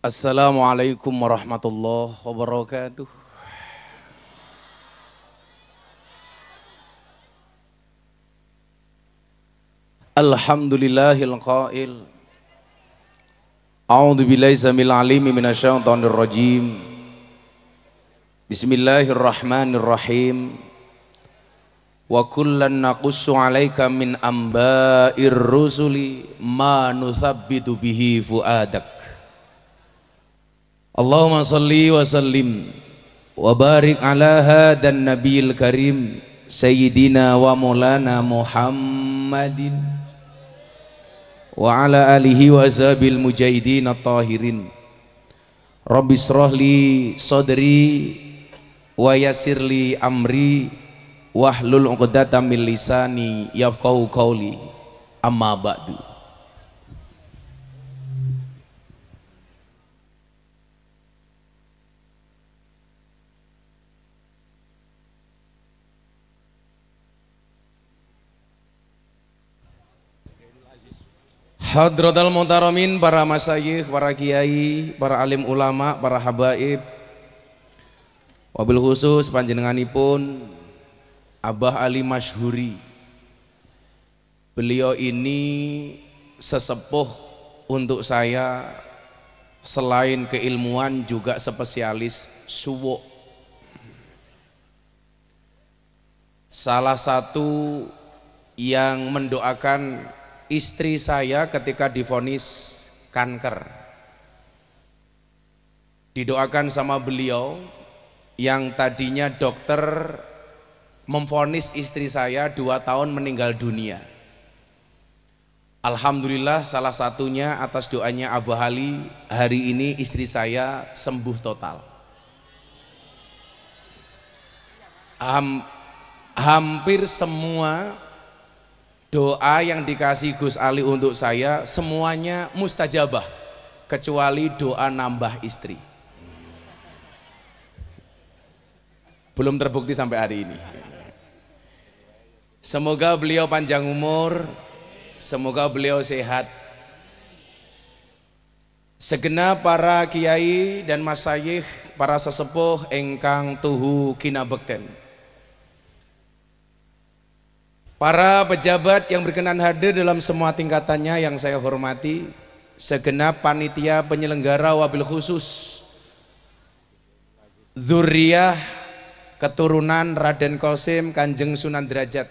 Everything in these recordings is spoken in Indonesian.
Assalamualaikum warahmatullahi wabarakatuh. Alhamdulillahil qail. A'udzu billahi samil alimi minasyaitonir rajim. Bismillahirrahmanirrahim. Wa kullan naqussu 'alaika min amba'ir rusuli ma nuthabbitu bihi fuadak. Allahumma salli wa sallim wa barik ala hadan nabiyil karim sayyidina wa maulana Muhammadin wa ala alihi wa ashabil mujahidin at-tahirin. Rabbi shrah li sadri wa yassir li amri wahlul 'uqdatam min lisani yafqahu qawli. Amma ba'du. Hadratal muhtaramin, para masyayikh, para kiai, para alim ulama, para habaib, wabil khusus panjenenganipun Abah Ali Masyhuri. Beliau ini sesepuh untuk saya, selain keilmuan juga spesialis suwo. Salah satu yang mendoakan istri saya ketika divonis kanker, didoakan sama beliau yang tadinya dokter memvonis istri saya 2 tahun meninggal dunia. Alhamdulillah salah satunya atas doanya Abah Ali, hari ini istri saya sembuh total. Hampir semua doa yang dikasih Gus Ali untuk saya semuanya mustajabah, kecuali doa nambah istri. Belum terbukti sampai hari ini. Semoga beliau panjang umur, semoga beliau sehat. Segenap para kiai dan masyayikh, para sesepuh engkang tuhu kinabekten, para pejabat yang berkenan hadir dalam semua tingkatannya yang saya hormati, segenap panitia penyelenggara wabil khusus dzurriyah keturunan Raden Qasim Kanjeng Sunan Derajat,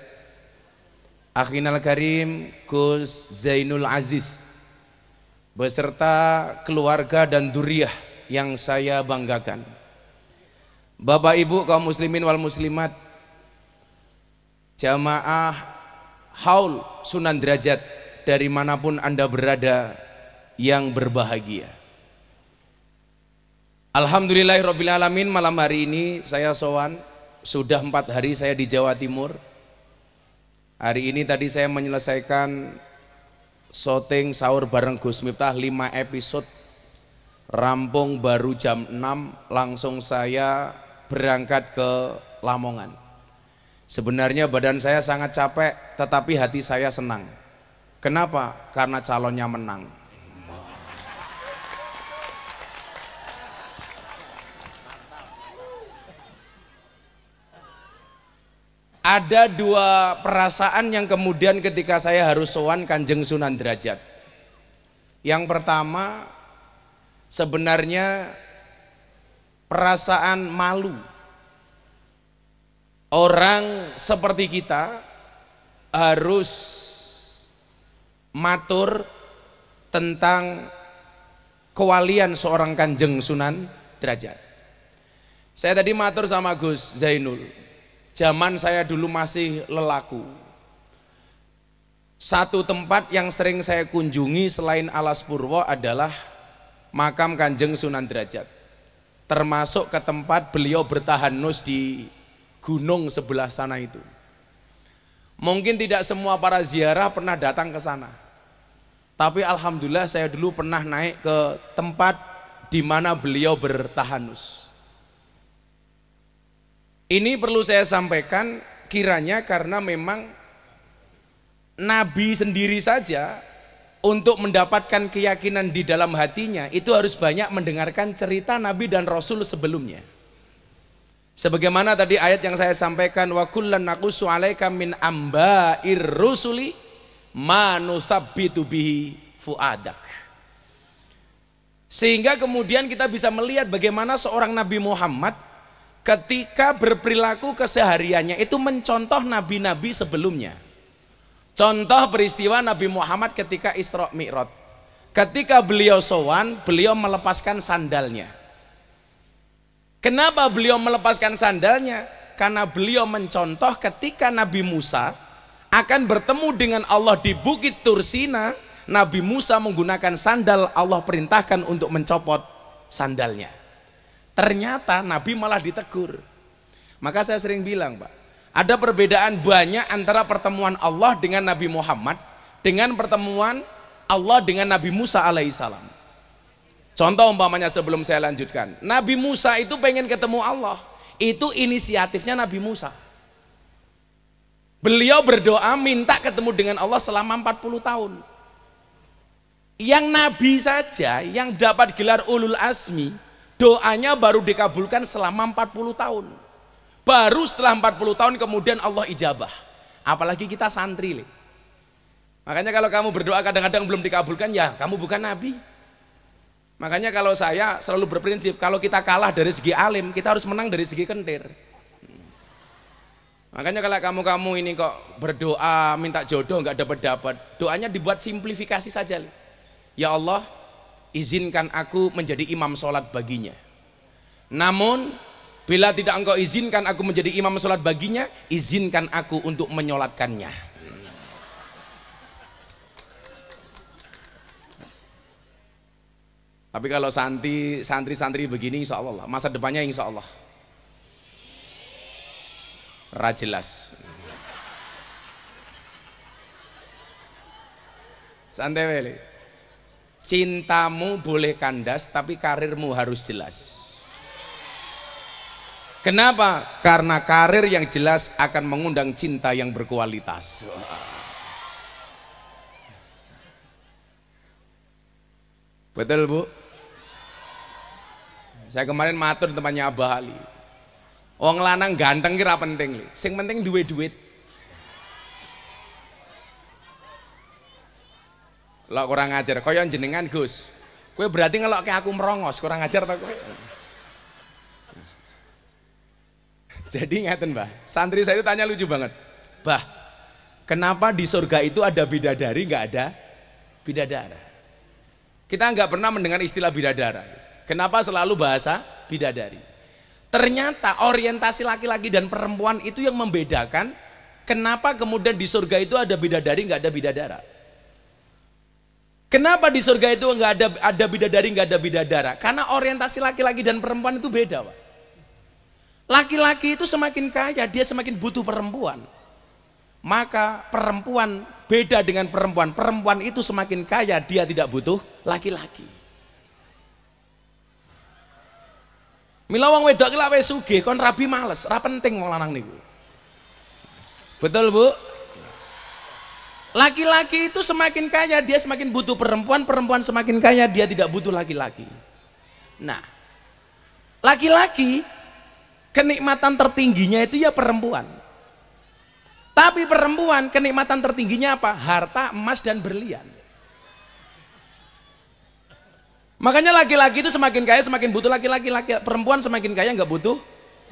Akhinal Karim Gus Zainul Aziz beserta keluarga dan dzurriyah yang saya banggakan. Bapak Ibu kaum muslimin wal muslimat, jamaah haul Sunan Derajat dari manapun Anda berada yang berbahagia. Alhamdulillahirabbil alamin, malam hari ini saya sowan, sudah 4 hari saya di Jawa Timur. Hari ini tadi saya menyelesaikan syuting sahur bareng Gus Miftah 5 episode, rampung baru jam 6, langsung saya berangkat ke Lamongan. Sebenarnya badan saya sangat capek, tetapi hati saya senang. Kenapa? Karena calonnya menang. Ada 2 perasaan yang kemudian ketika saya harus sowan Kanjeng Sunan Derajat. Yang pertama, sebenarnya perasaan malu. Orang seperti kita harus matur tentang kewalian seorang Kanjeng Sunan Derajat. Saya tadi matur sama Gus Zainul, zaman saya dulu masih lelaku, satu tempat yang sering saya kunjungi selain Alas Purwo adalah makam Kanjeng Sunan Derajat, termasuk ke tempat beliau bertahanus di gunung sebelah sana itu. Mungkin tidak semua para ziarah pernah datang ke sana, tapi alhamdulillah saya dulu pernah naik ke tempat di mana beliau bertahanus. Ini perlu saya sampaikan kiranya karena memang Nabi sendiri saja untuk mendapatkan keyakinan di dalam hatinya itu harus banyak mendengarkan cerita Nabi dan Rasul sebelumnya. Sebagaimana tadi ayat yang saya sampaikan, wa kullan naqussu 'alaika min amba'ir rusuli ma nusabbitu bihi fuadak. Sehingga kemudian kita bisa melihat bagaimana seorang Nabi Muhammad ketika berperilaku kesehariannya itu mencontoh nabi-nabi sebelumnya. Contoh peristiwa Nabi Muhammad ketika Isra Mi'raj. Ketika beliau sowan, beliau melepaskan sandalnya. Kenapa beliau melepaskan sandalnya? Karena beliau mencontoh ketika Nabi Musa akan bertemu dengan Allah di Bukit Tursina, Nabi Musa menggunakan sandal, Allah perintahkan untuk mencopot sandalnya. Ternyata Nabi malah ditegur. Maka saya sering bilang, Pak, ada perbedaan banyak antara pertemuan Allah dengan Nabi Muhammad dengan pertemuan Allah dengan Nabi Musa alaihissalam. Contoh umpamanya sebelum saya lanjutkan, Nabi Musa itu pengen ketemu Allah, itu inisiatifnya Nabi Musa. Beliau berdoa minta ketemu dengan Allah selama 40 tahun. Yang Nabi saja yang dapat gelar ulul azmi, doanya baru dikabulkan selama 40 tahun. Baru setelah 40 tahun kemudian Allah ijabah. Apalagi kita santri. Makanya kalau kamu berdoa kadang-kadang belum dikabulkan, ya kamu bukan nabi. Makanya kalau saya selalu berprinsip, kalau kita kalah dari segi alim, kita harus menang dari segi kentir. Makanya kalau kamu ini kok berdoa minta jodoh nggak dapat, doanya dibuat simplifikasi saja. Ya Allah, izinkan aku menjadi imam sholat baginya. Namun bila tidak engkau izinkan aku menjadi imam sholat baginya, izinkan aku untuk menyolatkannya. Tapi kalau santri-santri begini, insya Allah masa depannya insya Allah jelas. Santai wele. Cintamu boleh kandas, tapi karirmu harus jelas. Kenapa? Karena karir yang jelas akan mengundang cinta yang berkualitas. Betul, Bu? Saya kemarin matur di tempatnya Abah Ali. Wong lanang ganteng kira penting, sing penting duwe duit. Lah kurang ajar, kaya jenengan Gus. Kowe berarti ngelokke aku merongos, kurang ajar ta kowe? Jadi ngaten, Mbah. Santri saya itu tanya lucu banget. Bah, kenapa di surga itu ada bidadari, nggak ada bidadara? Kita nggak pernah mendengar istilah bidadara. Kenapa selalu bahasa bidadari? Ternyata orientasi laki-laki dan perempuan itu yang membedakan kenapa kemudian di surga itu ada bidadari nggak ada bidadara. Kenapa di surga itu nggak ada bidadari nggak ada bidadara? Karena orientasi laki-laki dan perempuan itu beda, Pak. Laki-laki itu semakin kaya dia semakin butuh perempuan. Maka perempuan beda dengan perempuan. Perempuan itu semakin kaya dia tidak butuh laki-laki. Mila wong wedok ki lak wis sugih kon rabi males, ora penting wong lanang niku. Betul, Bu? Laki-laki itu semakin kaya dia semakin butuh perempuan, perempuan semakin kaya dia tidak butuh laki-laki. Nah, laki-laki kenikmatan tertingginya itu ya perempuan. Tapi perempuan kenikmatan tertingginya apa? Harta, emas dan berlian. Makanya laki-laki itu semakin kaya semakin butuh laki-laki, perempuan semakin kaya nggak butuh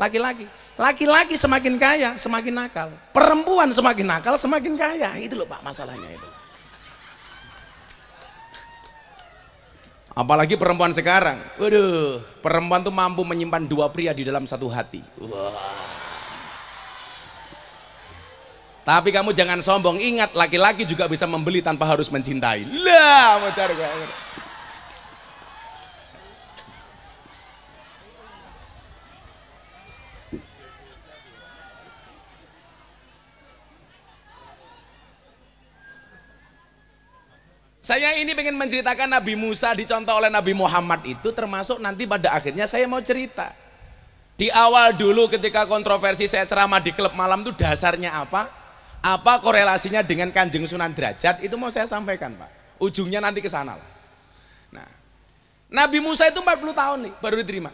laki-laki. Laki-laki semakin kaya semakin nakal, perempuan semakin nakal semakin kaya. Itu loh Pak masalahnya itu. Apalagi perempuan sekarang, waduh, perempuan tuh mampu menyimpan dua pria di dalam satu hati. Wah. Tapi kamu jangan sombong, ingat laki-laki juga bisa membeli tanpa harus mencintai. Lah, modar gue. Saya ini pengen menceritakan Nabi Musa dicontoh oleh Nabi Muhammad itu termasuk nanti pada akhirnya saya mau cerita. Di awal dulu ketika kontroversi saya ceramah di klub malam itu dasarnya apa? Apa korelasinya dengan Kanjeng Sunan Derajat itu mau saya sampaikan, Pak. ujungnya nanti ke sana lah. Nah, Nabi Musa itu 40 tahun nih baru diterima.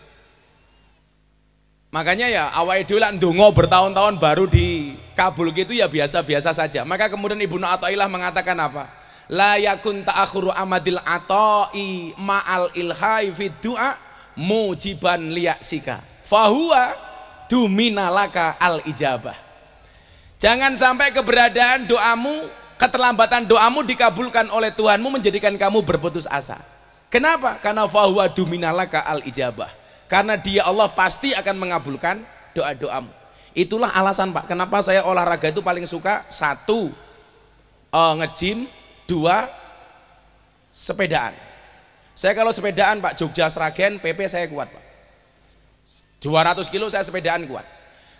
Makanya ya awake dhewe lak ndonga bertahun-tahun baru dikabul gitu ya biasa-biasa saja. Maka kemudian Ibnu Athaillah mengatakan apa? La yakun ta'akhuru amadil ata'i ma'al ilhai fid du'a mujiban liyaksika. Fahuwa duminalaka al ijabah. Jangan sampai keberadaan doamu, keterlambatan doamu dikabulkan oleh Tuhanmu menjadikan kamu berputus asa. Kenapa? Karena fahuwa duminalaka al ijabah. Karena dia Allah pasti akan mengabulkan doa-doamu. Itulah alasan Pak, kenapa saya olahraga itu paling suka. 1 nge-gym, 2 sepedaan. Saya kalau sepedaan Pak, Jogja Sragen PP saya kuat Pak. 200 kilo saya sepedaan kuat.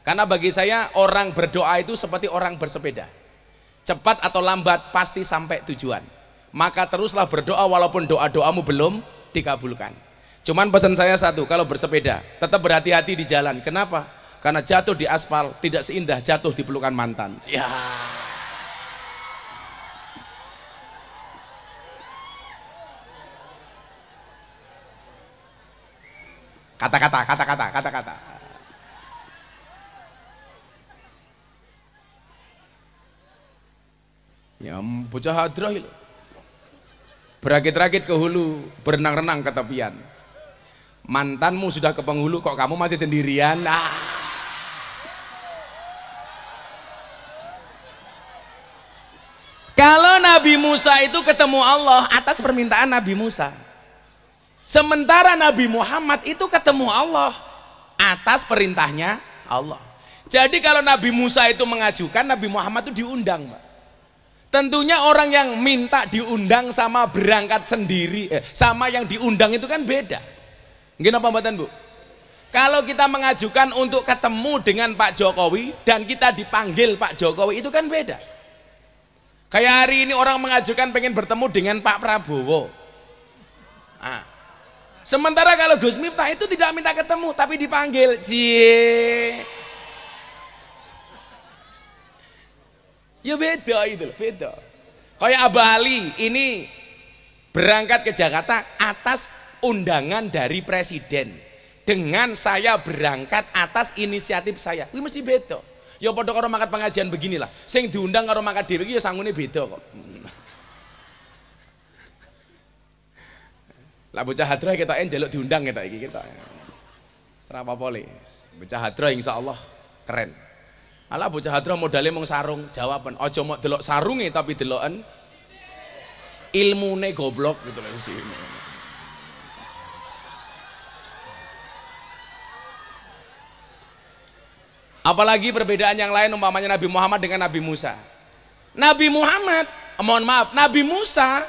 Karena bagi saya orang berdoa itu seperti orang bersepeda. Cepat atau lambat pasti sampai tujuan. Maka teruslah berdoa walaupun doa-doamu belum dikabulkan. Cuman pesan saya satu, kalau bersepeda tetap berhati-hati di jalan. Kenapa? Karena jatuh di aspal tidak seindah jatuh di pelukan mantan. Ya. Kata-kata. Ya bocah hadrah itu. Berakit-rakit ke hulu, berenang-renang ke tepian. Mantanmu sudah ke penghulu kok kamu masih sendirian. Kalau Nabi Musa itu ketemu Allah atas permintaan Nabi Musa, sementara Nabi Muhammad itu ketemu Allah atas perintahnya Allah. Jadi kalau Nabi Musa itu mengajukan, Nabi Muhammad itu diundang Pak. Tentunya orang yang minta diundang sama berangkat sendiri sama yang diundang itu kan beda. Gini apa mbak Bu? Kalau kita mengajukan untuk ketemu dengan Pak Jokowi dan kita dipanggil Pak Jokowi itu kan beda. Kayak hari ini orang mengajukan pengen bertemu dengan Pak Prabowo. Nah, sementara kalau Gus Miftah itu tidak minta ketemu tapi dipanggil. Cie. Ya beda itu loh, beda. Kayak Abah Ali ini berangkat ke Jakarta atas undangan dari presiden, dengan saya berangkat atas inisiatif saya. Ini mesti beda. Ya padha karo mangkat pengajian beginilah. Sing diundang karo mangkat dhewe iki ya sangune beda kok. Lah bocah hadroh ketoke njaluk diundang ketok iki ketok. Ora apa-apa le. Bocah hadroh insyaallah keren. Alah bocah hadroh modale mung sarung, jawaban. Aja mok delok sarunge tapi deloken ilmune goblok gitu lho sih. Apalagi perbedaan yang lain umpamanya Nabi Muhammad dengan Nabi Musa. Nabi Muhammad, mohon maaf, Nabi Musa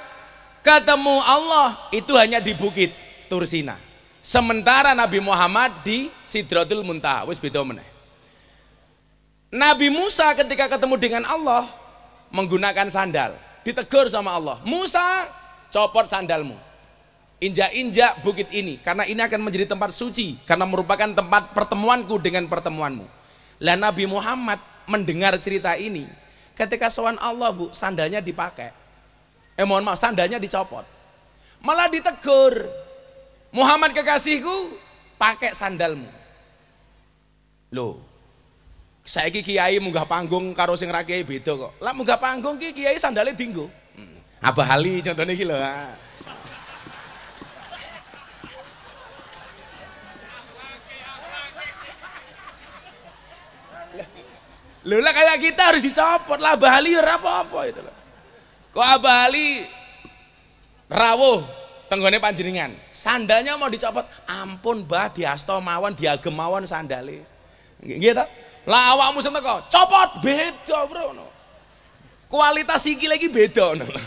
ketemu Allah itu hanya di Bukit Tursina. Sementara Nabi Muhammad di Sidratul Muntaha, wis beda meneh. Nabi Musa ketika ketemu dengan Allah menggunakan sandal, ditegur sama Allah. Musa, copot sandalmu. Injak-injak bukit ini karena ini akan menjadi tempat suci karena merupakan tempat pertemuanku dengan pertemuanmu. Lah Nabi Muhammad mendengar cerita ini ketika sowan Allah Bu, sandalnya dipakai. Mohon maaf, sandalnya dicopot. Malah ditegur. Muhammad kekasihku, pakai sandalmu. Loh, saiki kiai munggah panggung karo sing ra kiai beda kok. Lah munggah panggung ki kiai sandale dienggo. Abah Ali contohnya iki lho. Lho lah kayak kita harus dicopot lah. Abah Ali ora apa-apa itu loh. Kok Abah Ali rawuh tenggone panjenengan, sandalnya mau dicopot, ampun Mbah diasto mawon diagem mawon sandale. Nggih ta? Lah awakmu sing teko, copot beda, Bro. Kualitas iki lagi beda ngono.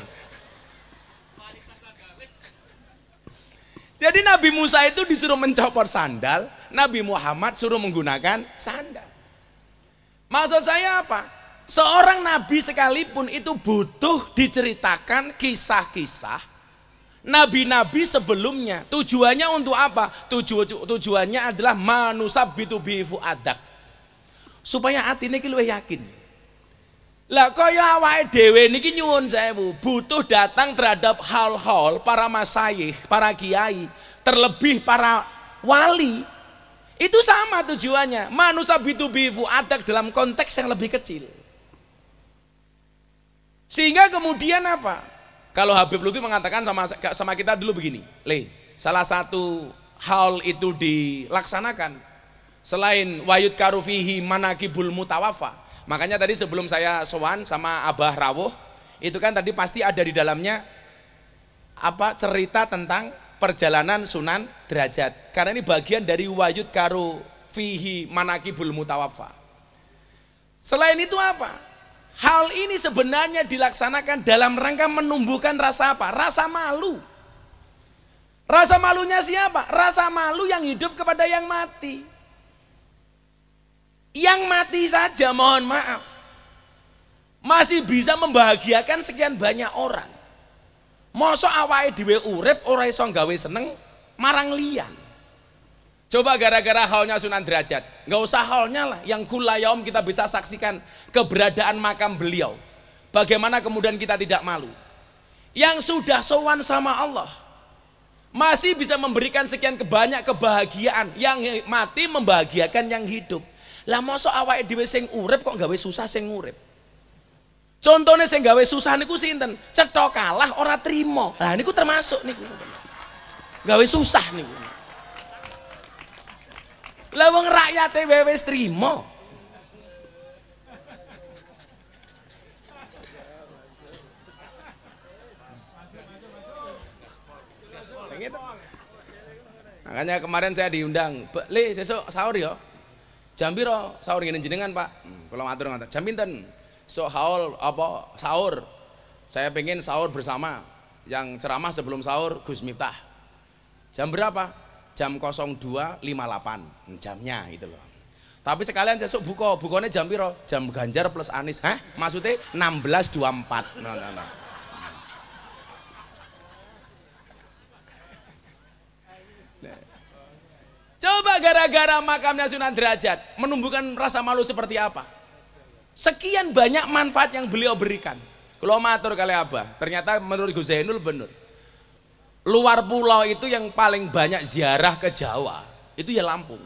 Jadi Nabi Musa itu disuruh mencopot sandal, Nabi Muhammad suruh menggunakan sandal. Maksud saya apa? Seorang nabi sekalipun itu butuh diceritakan kisah-kisah nabi-nabi sebelumnya. Tujuannya untuk apa? Tujuannya adalah manusabbitu bi fuadak. Supaya atine ki luwih yakin. Lah kaya awake dhewe niki nyuwun sewu, butuh datang terhadap hal-hal para masyayikh, para kiai, terlebih para wali. Itu sama tujuannya. Manusia B2B fuadak dalam konteks yang lebih kecil. Sehingga kemudian apa? Kalau Habib Lutfi mengatakan sama kita dulu begini, salah satu hal itu dilaksanakan selain wayud karufihi manakibul mutawafa. Makanya tadi sebelum saya sowan sama Abah Rawuh, itu kan tadi pasti ada di dalamnya apa cerita tentang perjalanan Sunan Derajat. Karena ini bagian dari wayud karu fihi manakibul mutawafa. Selain itu apa? Hal ini sebenarnya dilaksanakan dalam rangka menumbuhkan rasa apa? Rasa malu. Rasa malunya siapa? Rasa malu yang hidup kepada yang mati. Yang mati saja mohon maaf masih bisa membahagiakan sekian banyak orang. Mosok awake dhewe urip ora iso gawe seneng marang liyan. Coba gara-gara haulnya Sunan Derajat, nggak usah haulnya lah, yang kulayaum kita bisa saksikan keberadaan makam beliau. Bagaimana kemudian kita tidak malu? Yang sudah sowan sama Allah masih bisa memberikan sekian banyak kebahagiaan, yang mati membahagiakan yang hidup. Lah mosok awake dhewe sing urip kok gawe susah sing urip. Contohnya sing gawe susah niku sinten? Cetha kalah ora trimo. Lah niku termasuk niku. Gawe susah niku. Lah wong rakyate wis trimo. Makanya kemarin saya diundang, "Le, sesuk sahur ya." Jam piro sahur ngene jenengan, Pak? Kalau matur ngoten. Jam pinten? So haul apa sahur? Saya pengen sahur bersama. Yang ceramah sebelum sahur Gus Miftah. Jam berapa? Jam 02.58. Jamnya itu loh. Tapi sekalian sesuk bukanya jam piro? Jam Ganjar plus Anies. Hah? Maksudnya 16.24. Nah. Coba gara-gara makamnya Sunan Derajat menumbuhkan rasa malu seperti apa? Sekian banyak manfaat yang beliau berikan. Kalau matur kali Abah, ternyata menurut Gus Zainul benar. Luar pulau itu yang paling banyak ziarah ke Jawa, itu ya Lampung.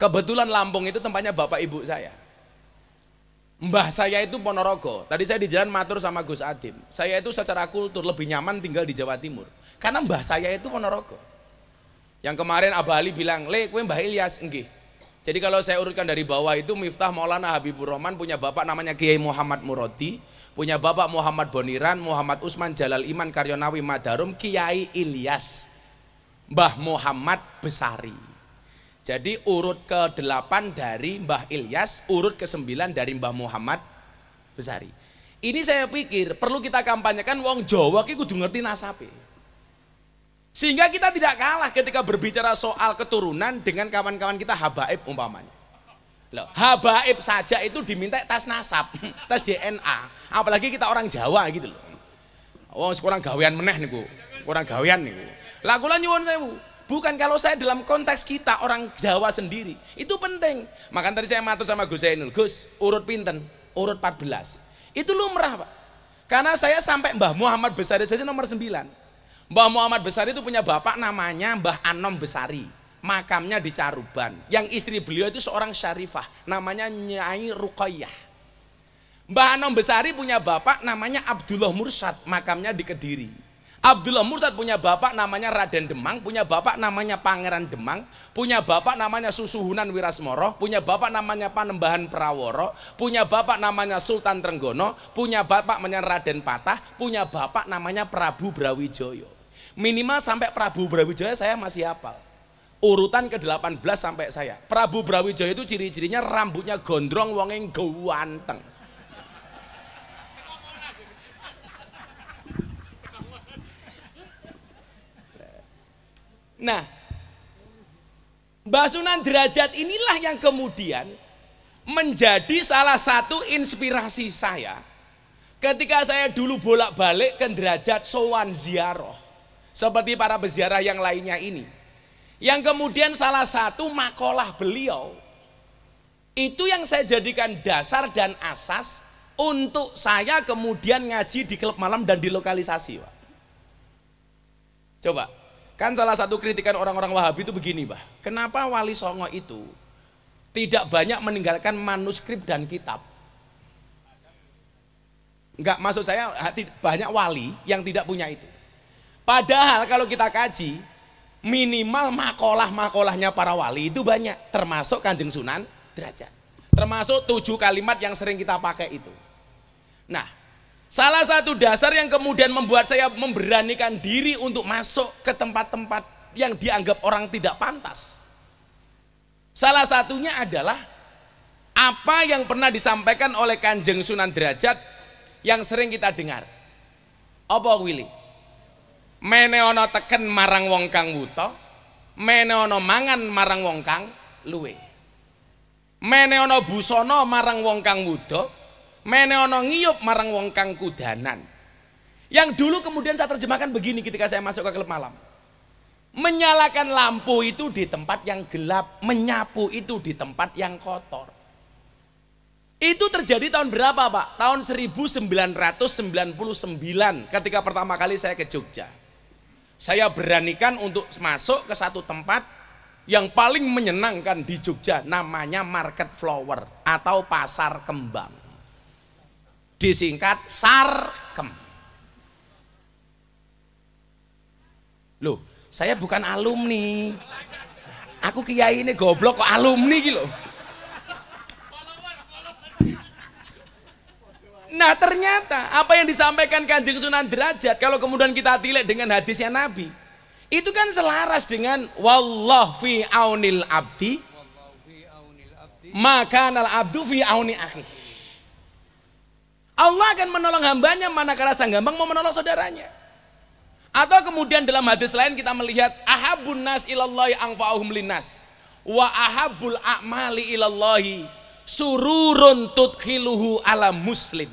Kebetulan Lampung itu tempatnya bapak ibu saya. Mbah saya itu Ponorogo. Tadi saya di jalan matur sama Gus Adim. Saya itu secara kultur lebih nyaman tinggal di Jawa Timur. Karena mbah saya itu Ponorogo. Yang kemarin Abah Ali bilang, "Le, kowe Mbah Ilyas." Nggih. Jadi kalau saya urutkan dari bawah itu Miftah Maulana Habibur Rahman punya bapak namanya Kiai Muhammad Murodi, punya bapak Muhammad Boniran, Muhammad Usman Jalal Iman Karyonawi Madarum, Kiai Ilyas, Mbah Muhammad Besari. Jadi urut ke-8 dari Mbah Ilyas, urut ke-9 dari Mbah Muhammad Besari. Ini saya pikir perlu kita kampanyekan, wong Jawa ki kudu ngerti nasabe. Sehingga kita tidak kalah ketika berbicara soal keturunan dengan kawan-kawan kita habaib umpamanya. Loh, habaib saja itu diminta tes nasab, tes DNA. Apalagi kita orang Jawa gitu loh. Oh, kurang gawean meneh niku. Kurang gawean niku. Lah kula nyuwun sewu, bukan kalau saya dalam konteks kita orang Jawa sendiri. Itu penting. Makanya tadi saya matur sama Gus Zainul, "Gus, urut pinten?" Urut 14. Itu lumrah, Pak. Karena saya sampai Mbah Muhammad Besari saja nomor 9. Mbah Muhammad Besari itu punya bapak namanya Mbah Anom Besari, makamnya di Caruban. Yang istri beliau itu seorang syarifah, namanya Nyai Ruqayyah. Mbah Anom Besari punya bapak namanya Abdullah Mursad, makamnya di Kediri. Abdullah Mursad punya bapak namanya Raden Demang, punya bapak namanya Pangeran Demang, punya bapak namanya Susuhunan Wirasmoro, punya bapak namanya Panembahan Praworo, punya bapak namanya Sultan Trenggono, punya bapak namanya Raden Patah, punya bapak namanya Prabu Brawijaya. Minimal sampai Prabu Brawijaya saya masih hafal. Urutan ke-18 sampai saya. Prabu Brawijaya itu ciri-cirinya rambutnya gondrong, wonge ganteng. Nah, Mbah Sunan Derajat inilah yang kemudian menjadi salah satu inspirasi saya ketika saya dulu bolak-balik ke Derajat sowan ziarah seperti para peziarah yang lainnya ini, yang kemudian salah satu makalah beliau itu yang saya jadikan dasar dan asas untuk saya kemudian ngaji di klub malam dan di lokalisasi, Pak. Coba, kan salah satu kritikan orang-orang Wahabi itu begini, Pak. Kenapa Wali Songo itu tidak banyak meninggalkan manuskrip dan kitab? Enggak, maksud saya banyak wali yang tidak punya itu. Padahal kalau kita kaji, minimal makalah-makalahnya para wali itu banyak, termasuk Kanjeng Sunan Derajat. Termasuk 7 kalimat yang sering kita pakai itu. Nah, salah satu dasar yang kemudian membuat saya memberanikan diri untuk masuk ke tempat-tempat yang dianggap orang tidak pantas, salah satunya adalah apa yang pernah disampaikan oleh Kanjeng Sunan Derajat yang sering kita dengar. Apa Willy? Mene ono teken marang wong kang wuta, mene ono mangan marang wong kang luwe. Mene ono busana marang wong kang wuda, mene ono ngiyup marang wong kang kudanan. Yang dulu kemudian saya terjemahkan begini ketika saya masuk ke klub malam. Menyalakan lampu itu di tempat yang gelap, menyapu itu di tempat yang kotor. Itu terjadi tahun berapa, Pak? Tahun 1999 ketika pertama kali saya ke Jogja. Saya beranikan untuk masuk ke satu tempat yang paling menyenangkan di Jogja, namanya Market Flower atau Pasar Kembang. Disingkat Sarkem. Loh, saya bukan alumni. Aku kiai ini goblok kok alumni gitu. Nah, ternyata apa yang disampaikan Kanjeng Sunan Derajat kalau kemudian kita tilik dengan hadisnya Nabi, itu kan selaras dengan wallah fi aunil abdi maka nal abdu fi auni akhi. Allah akan menolong hambanya manakala sang hamba mau menolong saudaranya. Atau kemudian dalam hadis lain kita melihat ahabun nas ilallahi anfa'uhum linnas wa ahabul a'mali ilallahi sururun tudkhiluhu ala muslim.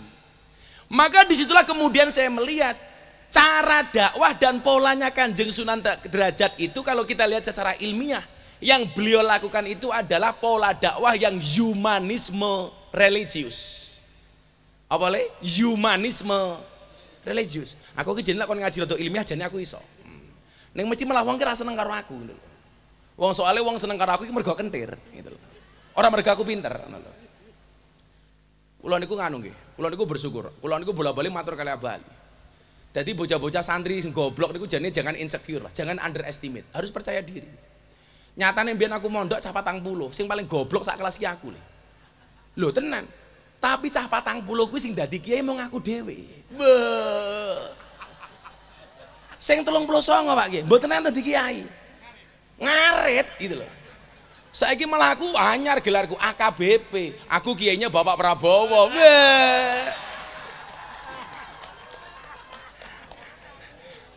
Maka disitulah kemudian saya melihat cara dakwah dan polanya Kanjeng Sunan Derajat itu kalau kita lihat secara ilmiah, yang beliau lakukan itu adalah pola dakwah yang humanisme religius. Apa le? Humanisme religius. Aku ki jeneng kon ngaji rada ilmiah jane aku iso. Ning mesti malah wong ki ra seneng karo aku ngono lho. Wong soalé wong seneng karo aku iki mergo kentir gitu lho. Ora mergo aku pinter ngono lho. Kula niku nganu nggih. Kula niku bersyukur. Kula niku bola-bali matur kali Abali. Jadi bocah-bocah santri sing goblok niku jane jangan insecure lah, jangan underestimate. Harus percaya diri. Nyatane mbiyen aku mondok cah 40, sing paling goblok sak kelas ki aku lho. Lho tenan. Tapi cah 40 kuwi sing dadi kiai mau ngaku dhewe. Sing 39 Pak nggih, mboten dadi kiai. Ngarit gitu loh. Saiki malah aku anyar gelarku AKBP. Aku kiainya Bapak Prabowo.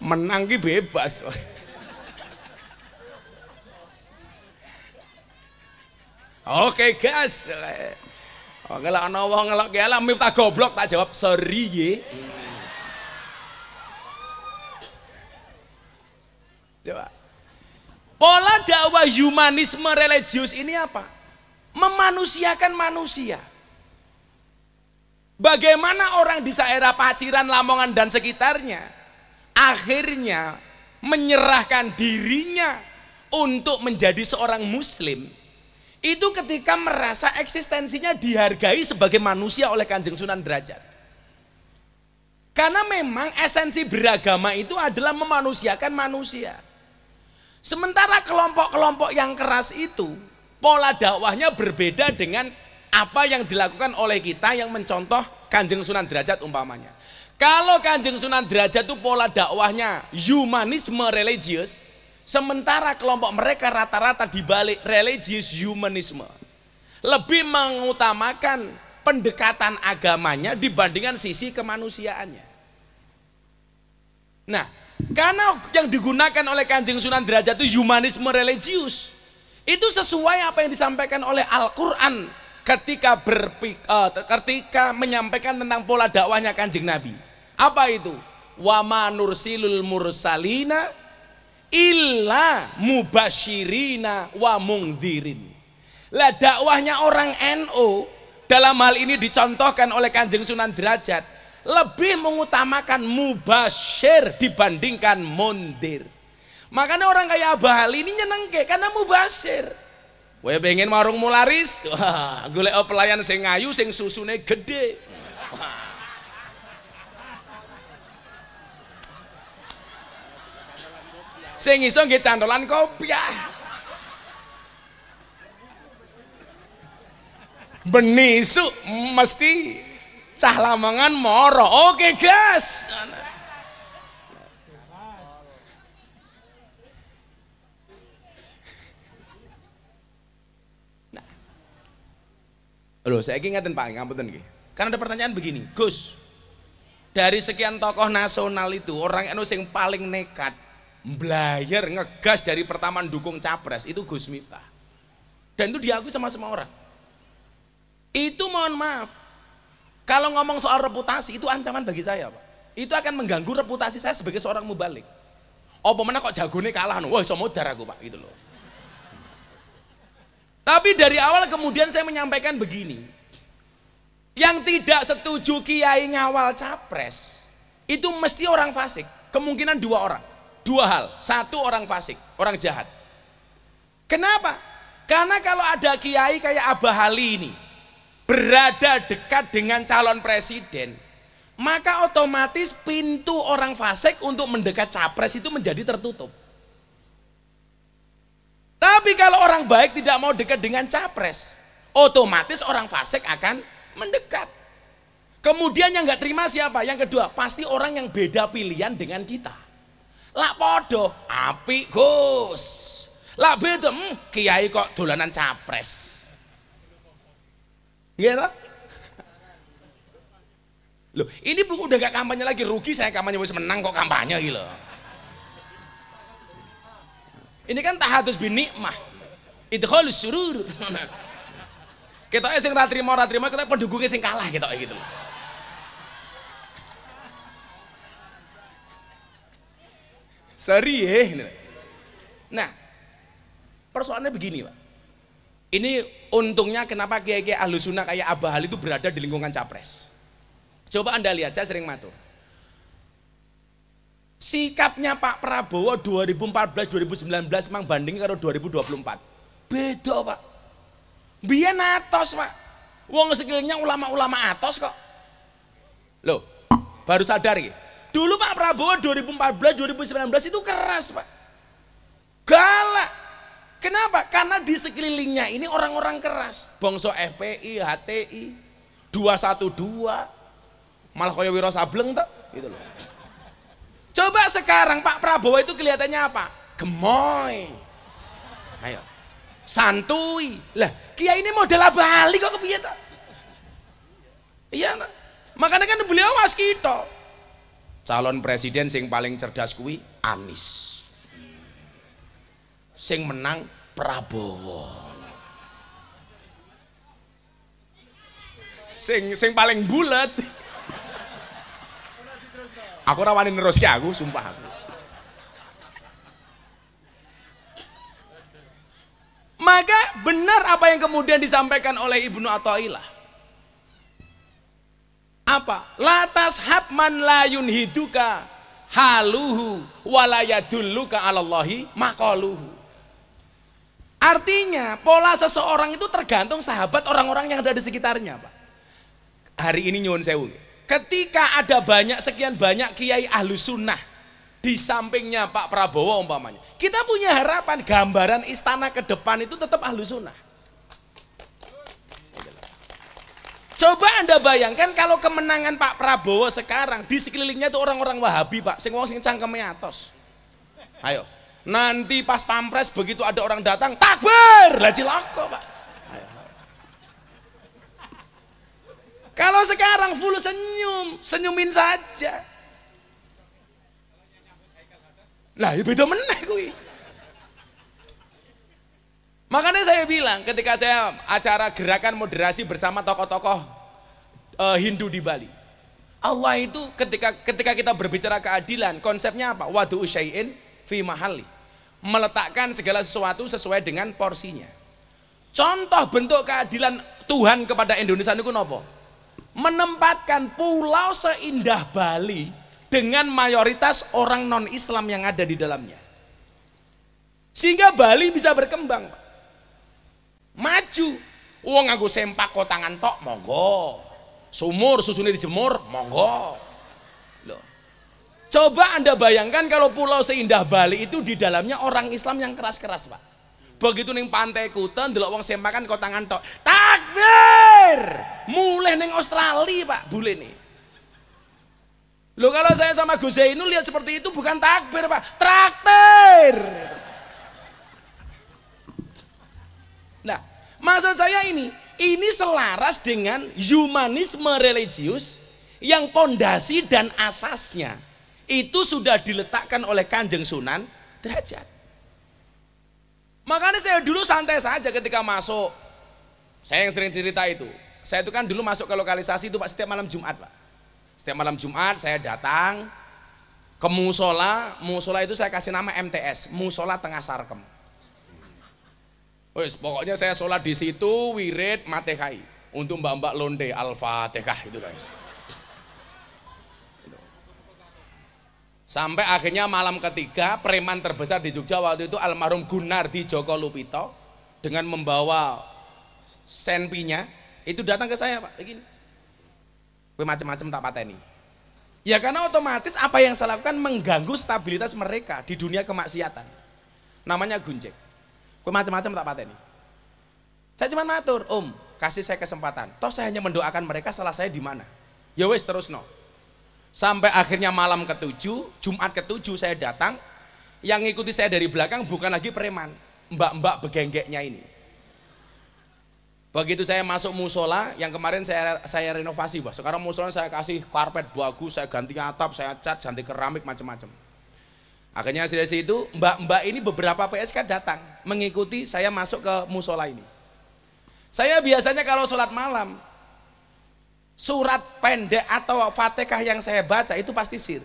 Menang ki bebas. Oke, gas. Kalau ana wong ngelok ki ala Miftah goblok tak jawab sorry nggih. Coba. Pola dakwah humanisme religius ini apa? Memanusiakan manusia. Bagaimana orang di daerah Paciran, Lamongan dan sekitarnya akhirnya menyerahkan dirinya untuk menjadi seorang muslim. Itu ketika merasa eksistensinya dihargai sebagai manusia oleh Kanjeng Sunan Derajat. Karena memang esensi beragama itu adalah memanusiakan manusia. Sementara kelompok-kelompok yang keras itu pola dakwahnya berbeda dengan apa yang dilakukan oleh kita yang mencontoh Kanjeng Sunan Derajat umpamanya. Kalau Kanjeng Sunan Derajat itu pola dakwahnya humanisme religius, sementara kelompok mereka rata-rata dibalik religius humanisme, lebih mengutamakan pendekatan agamanya dibandingkan sisi kemanusiaannya. Nah, karena yang digunakan oleh Kanjeng Sunan Derajat itu humanisme religius, itu sesuai apa yang disampaikan oleh Al-Quran ketika menyampaikan tentang pola dakwahnya Kanjeng Nabi. Apa itu? Wa ma nursilul mursalina illa mubasyirina wa mungdzirin. Lah dakwahnya orang NU dalam hal ini dicontohkan oleh Kanjeng Sunan Derajat, lebih mengutamakan mubasyir dibandingkan mundir. Makanya orang kayak Abah Ali ini nyenengke karena mubasyir. Kowe pengen warungmu laris, wah golek pelayan sing ayu sing susune gede. Sing iso nggih candolan kopiah. Benisu mesti cah Lamongan moro. Oke gas. Nah. Loh, saya ingatin Pak, ngapunten nggih. Kan ada pertanyaan begini, Gus. Dari sekian tokoh nasional itu, orang anu sing paling nekat mblayar ngegas dari pertama dukung capres itu Gus Miftah. Dan itu diakui sama semua orang. Itu mohon maaf, kalau ngomong soal reputasi itu ancaman bagi saya Pak. Itu akan mengganggu reputasi saya sebagai seorang mubalik. Apa mana kok jagone kalah, wah iso modar aku Pak gitu loh. Tapi dari awal kemudian saya menyampaikan begini, yang tidak setuju kiai ngawal capres itu mesti orang fasik. Kemungkinan dua hal, satu orang fasik, orang jahat. Kenapa? Karena kalau ada kiai kayak Abah Ali ini berada dekat dengan calon presiden, maka otomatis pintu orang fasik untuk mendekat capres itu menjadi tertutup. Tapi kalau orang baik tidak mau dekat dengan capres, otomatis orang fasik akan mendekat. Kemudian yang nggak terima siapa? Yang kedua, pasti orang yang beda pilihan dengan kita. Lak podo, apik Gus. Lak beda, kiai kok dolanan capres. Gitu? Loh, ini udah gak kampanye lagi, rugi saya kampanye wis menang kok kampanye gitu. Ini kan tahadus bin nikmah. Idkhalus surur. Ketoke sing ra trimo ketoke pendukungnya sing kalah ketoke gitu loh. Seri ya. Nah, persoalannya begini Pak. Ini untungnya kenapa kiai-kiai Ahlus Sunnah kayak Abah Ali itu berada di lingkungan capres. Coba Anda lihat, saya sering matur. Sikapnya Pak Prabowo 2014-2019 memang banding karo 2024. Beda Pak. Biyen atos Pak. Wong sekilingnya ulama-ulama atos kok. Loh, baru sadar ya. Dulu Pak Prabowo 2014-2019 itu keras Pak. Galak. Kenapa? Karena di sekelilingnya ini orang-orang keras. Bangsa FPI, HTI, 212, malah kaya Wiro Sableng tak? Gitu loh. Coba sekarang Pak Prabowo itu kelihatannya apa? Gemoy. Ayo. Santuy. Lah, kiai ini model Abah Ali kok kepiye tak? Iya tak? Makanya kan beliau mas kita. Calon presiden sing paling cerdas kuwi Anies. Sing menang Prabowo. Sing paling bulet. Aku rawani neruske aku, sumpah aku. Maka benar apa yang kemudian disampaikan oleh Ibnu Athaillah. Apa? Latas habman la yunhiduka haluhu wala yadulluka 'alallahi maqaluhu. Artinya pola seseorang itu tergantung sahabat orang-orang yang ada di sekitarnya Pak. Hari ini nyuwun sewu, ketika ada sekian banyak kiai Ahlus Sunnah di sampingnya Pak Prabowo umpamanya, kita punya harapan gambaran istana ke depan itu tetap Ahlus Sunnah. Coba Anda bayangkan kalau kemenangan Pak Prabowo sekarang di sekelilingnya itu orang-orang Wahabi Pak, sing wong sing cangkeme atos. Ayo, nanti pas pampres begitu ada orang datang, takbir, lah cilaka Pak. Ayo. Kalau sekarang full senyumin saja. Lah, ya beda meneh kuwi. Makanya saya bilang ketika saya acara gerakan moderasi bersama tokoh-tokoh Hindu di Bali, Allah itu ketika kita berbicara keadilan, konsepnya apa? Wadu syai'in fi mahalli, meletakkan segala sesuatu sesuai dengan porsinya. Contoh bentuk keadilan Tuhan kepada Indonesia niku napa? Menempatkan pulau seindah Bali dengan mayoritas orang non-Islam yang ada di dalamnya. Sehingga Bali bisa berkembang, Pak. Maju. Wong nganggo sempak kotangan tok, monggo. Sumur susune dijemur, monggo. Loh. Coba Anda bayangkan kalau pulau seindah Bali itu di dalamnya orang Islam yang keras-keras, Pak. Begitu ning Pantai Kuta ndelok wong sempakan kotangan tok. Takbir! Mulai ning Australia, Pak, bule nih. Loh, kalau saya sama Gus Zainul lihat seperti itu bukan takbir, Pak, traktir. Nah, maksud saya ini selaras dengan humanisme religius yang pondasi dan asasnya itu sudah diletakkan oleh Kanjeng Sunan Derajat. Makanya saya dulu santai saja ketika masuk. Saya yang sering cerita itu. Saya itu kan dulu masuk ke lokalisasi itu, Pak, setiap malam Jumat, Pak. Setiap malam Jumat saya datang ke musola. Musola itu saya kasih nama MTS, Musola Tengah Sarkem. Wes, pokoknya saya sholat di situ, wirid, matehai untuk mbak-mbak londe, al-fatihah itu, guys. Sampai akhirnya malam ketiga, preman terbesar di Jogja waktu itu almarhum Gunardi Joko Lupito dengan membawa senpinya itu datang ke saya, Pak, begini. Gue macam-macam tak pateni. Ya karena otomatis apa yang saya lakukan mengganggu stabilitas mereka di dunia kemaksiatan. Namanya gunjek. Gue macam-macam tak pateni. Saya cuma matur, Om, kasih saya kesempatan. Toh saya hanya mendoakan mereka, salah saya di mana? Ya wes, terus no. Sampai akhirnya malam ketujuh, Jumat ketujuh saya datang. Yang ngikuti saya dari belakang bukan lagi preman, mbak-mbak begenggeknya ini. Begitu saya masuk musola, yang kemarin saya renovasi, Pak. Sekarang musola saya kasih karpet bagus, saya ganti atap, saya cat, ganti keramik, macam-macam. Akhirnya dari situ mbak-mbak ini beberapa PSK datang mengikuti saya masuk ke musola ini. Saya biasanya kalau sholat malam surat pendek atau Fatihah yang saya baca itu pasti sir.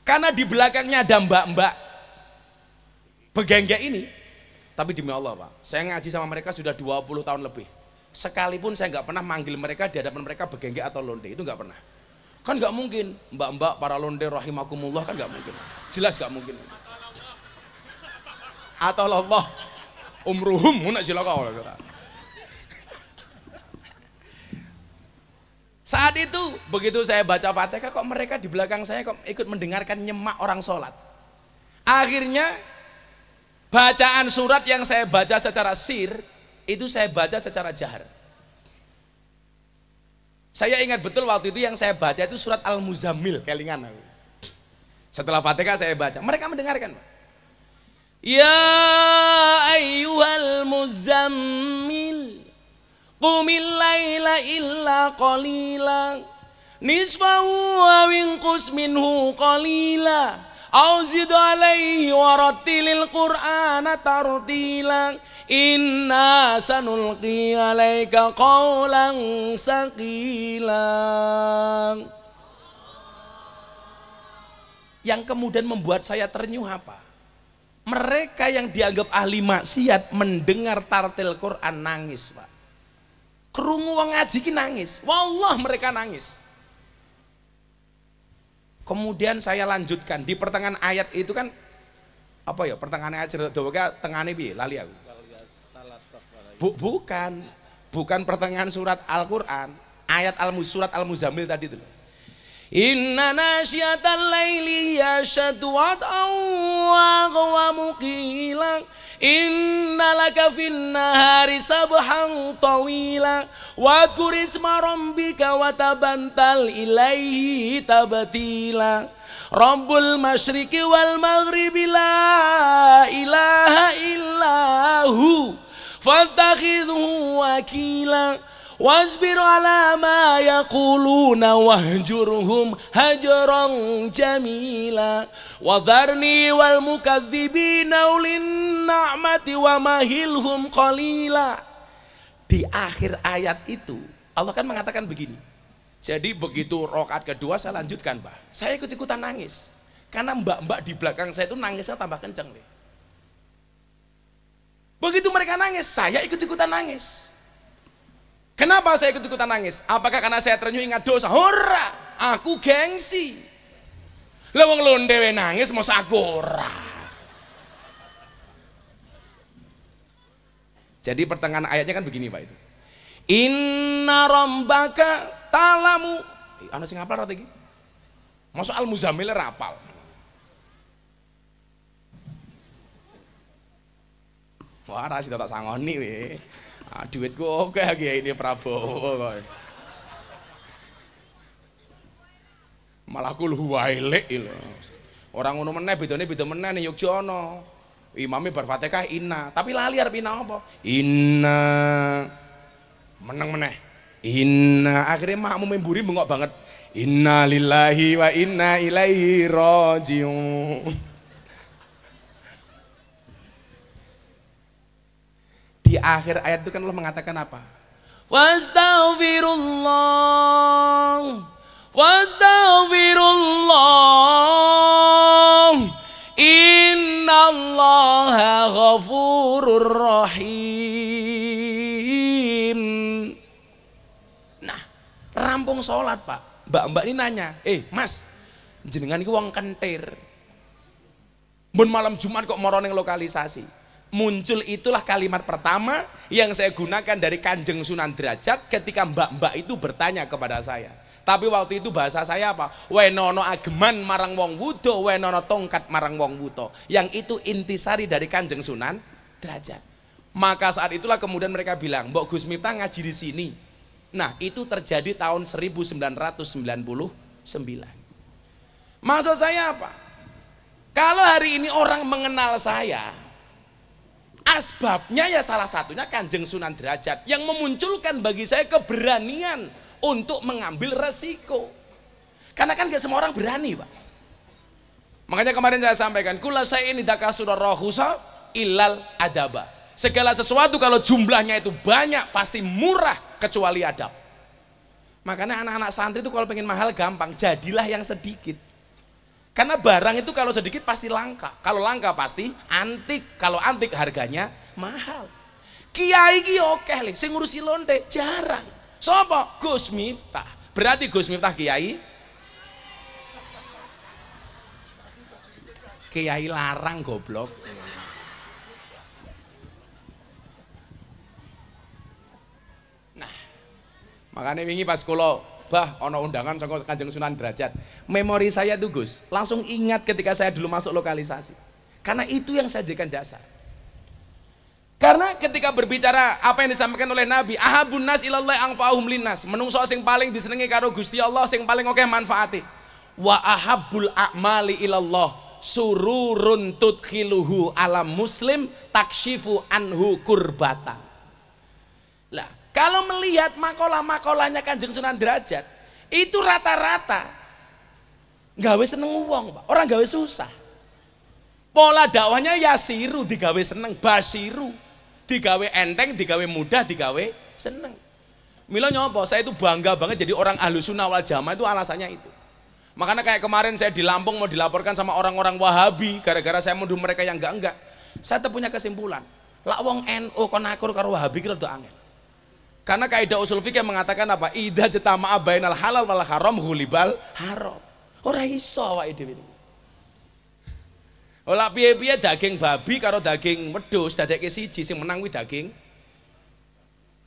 Karena di belakangnya ada mbak-mbak begenggek ini. Tapi demi Allah, Pak, saya ngaji sama mereka sudah 20 tahun lebih. Sekalipun saya nggak pernah manggil mereka di hadapan mereka begenggek atau londe, itu nggak pernah. Kan nggak mungkin, mbak-mbak para londe rahimakumullah, kan nggak mungkin. Jelas nggak mungkin. Atau Allah umruhum munak jilaka. Saat itu begitu saya baca Fatihah, kok mereka di belakang saya kok ikut mendengarkan nyemak orang sholat. Akhirnya bacaan surat yang saya baca secara sir itu saya baca secara jahar. Saya ingat betul waktu itu yang saya baca itu surat Al-Muzammil, kelingan aku. Setelah Fatihah saya baca, mereka mendengarkan. Ya ayyuhal muzammil qumil laila illa qalila nisfahu wa winqus minhu qalila au zid alaihi warattilil qur'ana tartila inna sanulqi alaika qawlan saqila. Yang kemudian membuat saya ternyuh apa? Mereka yang dianggap ahli maksiat mendengar tartil Quran nangis, Pak. Krungu wong ngaji ki nangis. Wallah mereka nangis. Kemudian saya lanjutkan di pertengahan ayat itu kan apa ya? Pertengahan ayat cerita tengane piye? Lali aku. Bukan pertengahan surat Al-Qur'an, ayat surat Al-Muzammil tadi itu. Inna nasyatal laili yashadu wat'aw wa qawamu qila inna laka fin nahari sabhan tawila wadhkur isma rabbika wa tabantal ilaihi tabtila Rabbul masyriqi wal maghribi la ilaha illahu fattakhidhu wakila wasbir ala ma yaquluna wahjurhum hajran jamila wadharni wal mukadzibina ulin na'mati wa mahilhum qalila. Di akhir ayat itu Allah kan mengatakan begini. Jadi begitu rakaat kedua saya lanjutkan, Pak. Saya ikut-ikutan nangis karena mbak-mbak di belakang saya itu nangisnya tambah kenceng deh. Begitu mereka nangis, saya ikut-ikutan nangis. Kenapa saya ikut-ikutan nangis? Apakah karena saya terenyuh ingat dosa? Ora, aku gengsi. Lah wong londe we nangis masa aku ora. Jadi pertengahan ayatnya kan begini Pak itu. Inna rabbaka talamu. Ana sing hafal ora iki? Masa Al-Muzammil rapal. Wah, rasi tak sangoni we. Duitku oke lagi ini Prabowo kok. Malah kul huwailek lho. Orang ngono meneh bedane beda meneh ning Yogya ana. Imame bar Fatihah inna, tapi lali arep inna apa? Inna. Meneng meneh. Inna akhirnya makmu memburi bengok banget. Inna lillahi wa inna ilaihi rajiun. Di akhir ayat itu kan Allah mengatakan apa? Wastaghfirullah, wastaghfirullah, innallaha ghafurur rahim. Nah, rampung sholat Pak, mbak-mbak ini nanya, Mas, jenengan iki wong kentir, mun malam Jumat kok moro ning lokalisasi? Muncul itulah kalimat pertama yang saya gunakan dari Kanjeng Sunan Derajat ketika mbak-mbak itu bertanya kepada saya. Tapi waktu itu bahasa saya apa? Wenono ageman marang wong wudo, wenono tongkat marang wong wuto. Yang itu intisari dari Kanjeng Sunan Derajat. Maka saat itulah kemudian mereka bilang, Mbok Gus Miftah ngaji di sini. Nah, itu terjadi tahun 1999. Maksud saya apa? Kalau hari ini orang mengenal saya, asbabnya ya salah satunya Kanjeng Sunan Derajat yang memunculkan bagi saya keberanian untuk mengambil resiko. Karena kan gak semua orang berani Pak. Makanya kemarin saya sampaikan, kula saya ini dakasura rohusa ilal adaba. Segala sesuatu kalau jumlahnya itu banyak pasti murah kecuali adab. Makanya anak-anak santri itu kalau pengen mahal gampang, jadilah yang sedikit. Karena barang itu kalau sedikit pasti langka, kalau langka pasti antik, kalau antik harganya mahal. Kiai ki oke le, sing ngurusi lonte jarang. Sopo? Gus Miftah. Berarti Gus Miftah kiai? Kiai larang goblok. Nah, makanya wingi pas kula bah ono undangan saka Kanjeng Sunan Derajat, memori saya tuh Gus langsung ingat ketika saya dulu masuk lokalisasi, karena itu yang saya jadikan dasar. Karena ketika berbicara apa yang disampaikan oleh Nabi, ahabun nas ilallah angfa'uhum linnas, menungso sing paling disenengi karo Gusti Allah sing paling oke manfaati. Wa ahabbul a'mali ilallah sururun tudkhiluhu ala muslim takshifu anhu kurbata. Lah kalau melihat makalah-makalahnya Kanjeng Sunan Derajat, itu rata-rata gawe seneng wong Pak, orang gawe susah. Pola dakwahnya yasiru digawe seneng, basiru digawe enteng, digawe mudah, digawe seneng. Mila nyopo, saya itu bangga banget jadi orang Ahlussunnah wal Jamaah, itu alasannya itu. Makanya kayak kemarin saya di Lampung mau dilaporkan sama orang-orang Wahabi gara-gara saya menuduh mereka yang enggak. Saya tuh punya kesimpulan, lak wong NU kon akur karo Wahabi kira do angel. Karena kaidah usul fikih mengatakan apa? Idza jatama'a bainal halal wal haram hulibal haram. Ora iso awake dhewe. Ola piye-piye daging babi karo daging wedhus dadekke siji, sing menang kuwi daging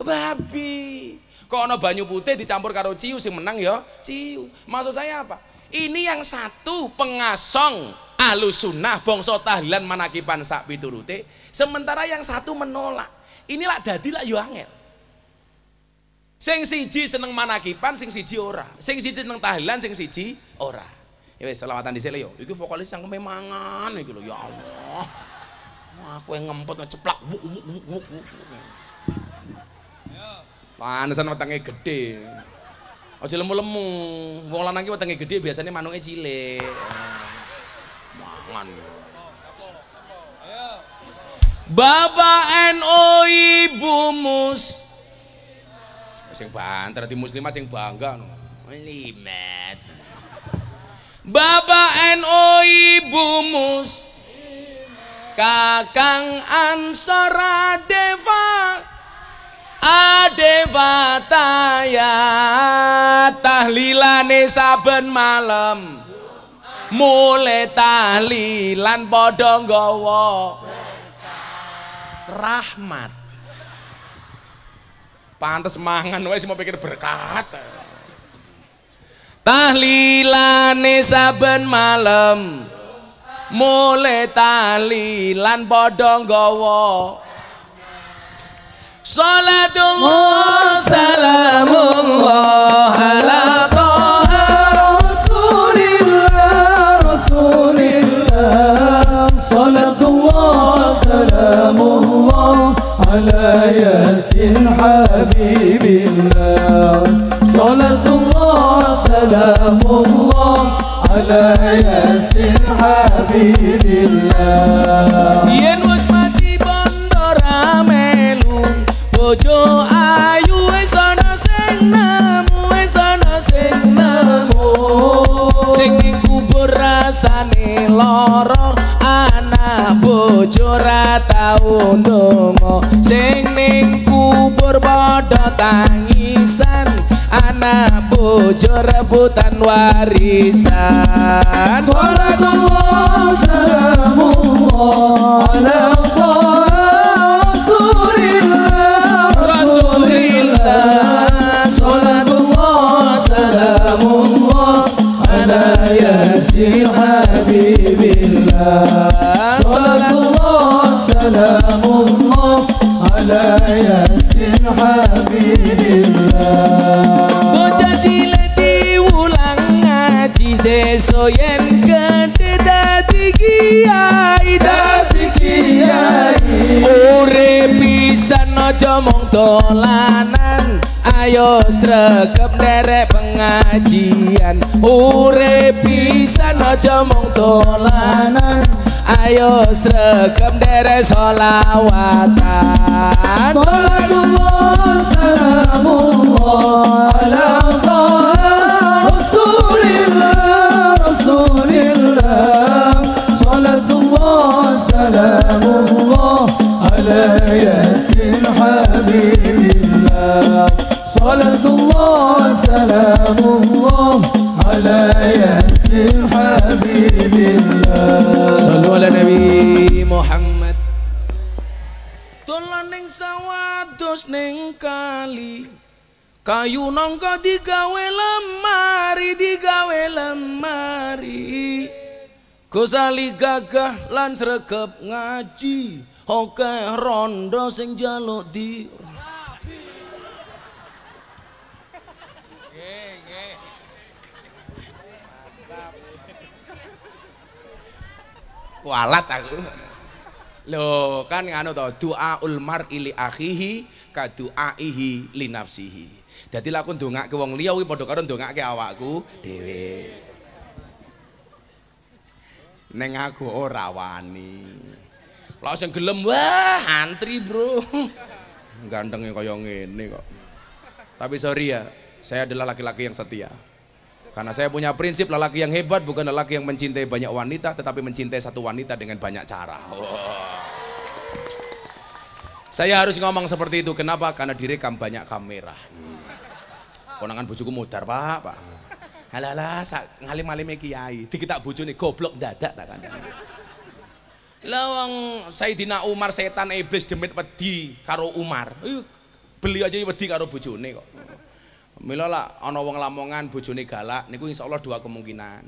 babi. Kok ana banyu putih dicampur karo ciu, sing menang ya ciu. Maksud saya apa? Ini yang satu pengasong Ahlussunnah bangsa tahlilan manakiban sak piturute, sementara yang satu menolak. Inilah dadi lak yo angel. Sing siji seneng manakipan, sing siji ora. Sing siji seneng tahlilan, sing siji ora. Ya wis selawatan dhisik yo. Iki vokalis yang memangan iki lho ya Allah. Wah, kowe ngempet ceplak. Panesan wetenge gedhe. Aja lemu-lemu. Wong lanang ki wetenge gedhe biasanya manuke cilik. Mangan. Bapak NU Ibu Mus sing banter di muslimat sing bangga no. Limet. Bapak NU Ibu Mus Kakang Ansora Deva Adevataya tahlilane saben malam mulai tahlilan padha nggawa rahmat. Pantes mangan wae mau pikir berkat. Tahlilane saben malam mulai tahlilan padha nggawa salatullah salamullah ala toha rasulillah rasulillah salatullah salamullah ala yasin habibillah salatullah salamullah ala yasin habibillah. Yen wis mati bondo ramelu bojo ayu wis ana sing nemu wis ana sing nemu sing ning kubur rasane lara anak bojo ra tau ndonga sing ning kubur padha tangisan anak bojo rebutan warisan. Salatullah salamullah ala rasulillah rasulillah salatullah salamullah ala yasin habibillah salatullah salamullah ala yasin habibillah. Bocah cilik diulang ngaji seso yen gedhe dadi kiai dadi kiai urip pisan aja mung dolanan ayo sregep nderek pengajian urip pisan aja mung dolanan ayo sregep nderek sholawatan. Salatullah salamullah ala rasulillah rasulillah salatullah salamullah ala yasin habibillah salatullah salamullah ala yasin habibillah. Sallu ala nabi Muhammad. Dolan ning sawah dos ning kali kayu nangka digawe lemari Gosali gagah lan sregep ngaji akeh rondo sing njaluk di kualat aku lho kan nganu to doaul mar'i li akhihi ka duaihi li nafsihi. Dadi lek aku ndongake wong liya kuwi padha karo ndongake awakku dhewe. Neng aku ora wani. Lah sing gelem wah antri, Bro. Gantengnya kaya ngene kok. Tapi sorry ya, saya adalah laki-laki yang setia. Karena saya punya prinsip lelaki yang hebat bukan lelaki yang mencintai banyak wanita, tetapi mencintai satu wanita dengan banyak cara. Saya harus ngomong seperti itu. Kenapa? Karena direkam banyak kamera. Konangan bojoku modar, Pak. Halalah, ngalim-alime kiai. Dikitak bojone goblok dadak tak kandhane. Lawang Sayyidina Umar setan iblis demit wedi karo Umar. Beli aja wedi karo bojone kok. Mila lah ana wong Lamongan bojone galak niku insyaallah dua kemungkinan.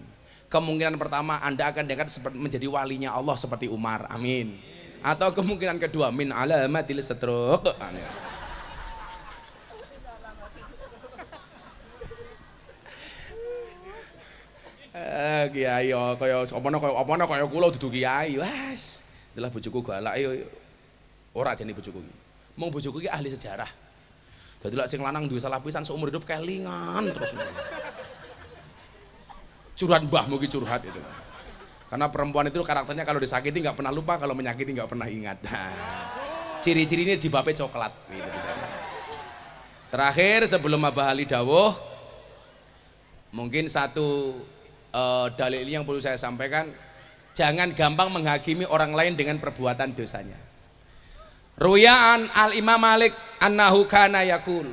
Kemungkinan pertama Anda akan diangkat menjadi walinya Allah seperti Umar. Amin. Atau kemungkinan kedua min alamatil setruk. Kiai kaya apa kaya kula dudu kiai. Wes, adalah bojoku galak ora jane bojoku iki. Mung bojoku iki ahli sejarah. Dadi lek sing lanang duwe salah pisan seumur hidup kelingan terus. Curhat mbahmu iki curhat itu. Karena perempuan itu karakternya kalau disakiti nggak pernah lupa, kalau menyakiti nggak pernah ingat. Nah, ciri-cirinya jibape coklat gitu misalnya. Terakhir sebelum Abah Ali dawuh, mungkin satu dalil yang perlu saya sampaikan, jangan gampang menghakimi orang lain dengan perbuatan dosanya. Ruyan Al Imam Malik annahu kana yaqul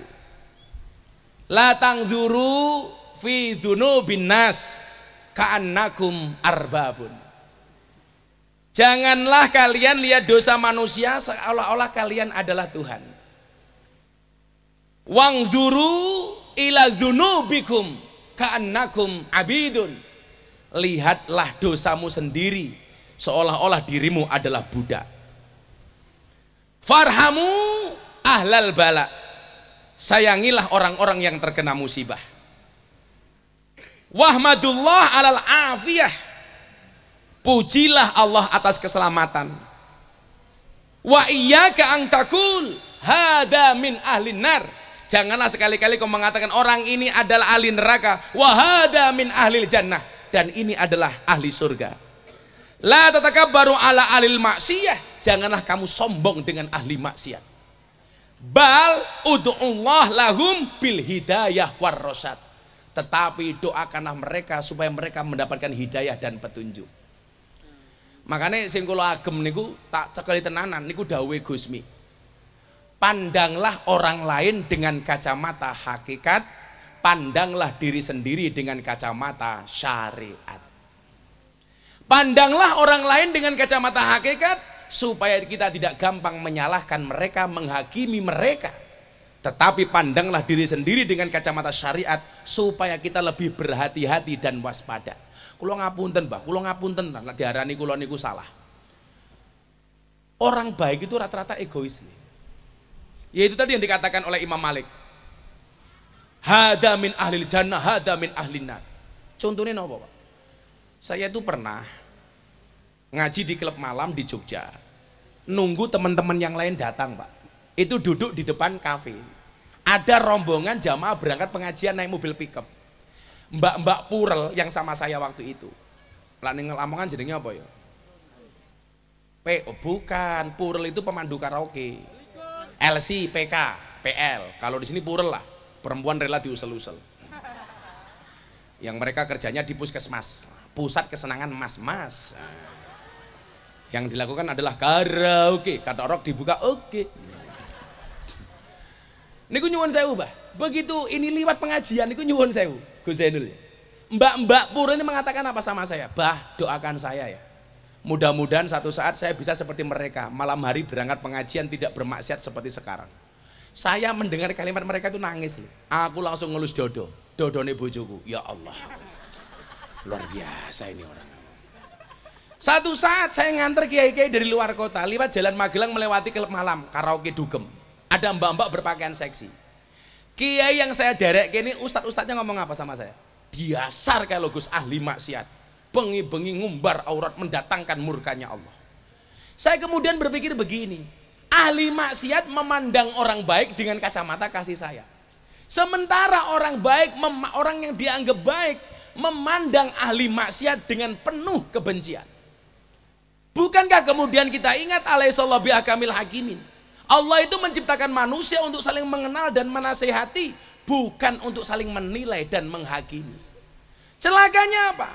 la tangzuru fi dzunubin nas ka'annakum arbabun. Janganlah kalian lihat dosa manusia seolah-olah kalian adalah Tuhan. Wangzuru ila dzunubikum ka'annakum abidun. Lihatlah dosamu sendiri seolah-olah dirimu adalah budak. Farhamu ahlal bala. Sayangilah orang-orang yang terkena musibah. Wahmadullah alal afiyah. Pujilah Allah atas keselamatan. Wa iyyaka an taqul hada min ahlin nar. Janganlah sekali-kali kau mengatakan orang ini adalah ahli neraka. Wa hada min ahlil jannah. Dan ini adalah ahli surga. La tatakabbaru ala alil maksiyah. Janganlah kamu sombong dengan ahli maksiat. Bal ud'ullah lahum bil hidayah war rasyad. Tetapi doakanlah mereka supaya mereka mendapatkan hidayah dan petunjuk. Makanya sing kula agem niku tak cekeli tenanan niku dawuhe Gusmi. Pandanglah orang lain dengan kacamata hakikat, pandanglah diri sendiri dengan kacamata syariat. Pandanglah orang lain dengan kacamata hakikat supaya kita tidak gampang menyalahkan mereka, menghakimi mereka. Tetapi pandanglah diri sendiri dengan kacamata syariat supaya kita lebih berhati-hati dan waspada. Kula ngapunten, Mbah, kula ngapunten nek diarani kula niku salah. Orang baik itu rata-rata egois nih. Yaitu tadi yang dikatakan oleh Imam Malik. Hada min ahlil jannah, hada min ahlin nar. Contohnya apa, Pak? Saya itu pernah ngaji di klub malam di Jogja. Nunggu teman-teman yang lain datang, Pak. Itu duduk di depan kafe. Ada rombongan jamaah berangkat pengajian naik mobil pickup. Mbak-mbak Purel yang sama saya waktu itu. Lah ning Lamongan jenenge apa ya? Bukan, Purel itu pemandu karaoke. LC, PK, PL. Kalau di sini Purel lah, perempuan rela diusel-usel. Yang mereka kerjanya di puskesmas, pusat kesenangan mas-mas. Yang dilakukan adalah karaoke, kata rock dibuka oke. Niku nyuwun sewu, Mbah. Begitu ini liwat pengajian niku nyuwun sewu, Gus Zainul. Mbak-mbak Purel ini mengatakan apa sama saya? Bah, doakan saya ya. Mudah-mudahan satu saat saya bisa seperti mereka, malam hari berangkat pengajian tidak bermaksiat seperti sekarang. Saya mendengar kalimat mereka itu nangis. Aku langsung ngelus dodone bojoku. Ya Allah, luar biasa ini orang. Satu saat saya nganter kiai-kiai dari luar kota, lewat Jalan Magelang melewati klub malam karaoke Dugem. Ada mbak-mbak berpakaian seksi. Kiai yang saya derek ini ustadz-ustadznya ngomong apa sama saya? Dasar kalau Gus ahli maksiat. Bengi-bengi ngumbar aurat mendatangkan murkanya Allah. Saya kemudian berpikir begini, ahli maksiat memandang orang baik dengan kacamata kasih sayang. Sementara orang baik, orang yang dianggap baik memandang ahli maksiat dengan penuh kebencian. Bukankah kemudian kita ingat alaihissallahu bihakamil hakimin. Allah itu menciptakan manusia untuk saling mengenal dan menasehati, bukan untuk saling menilai dan menghakimi. Celakanya apa?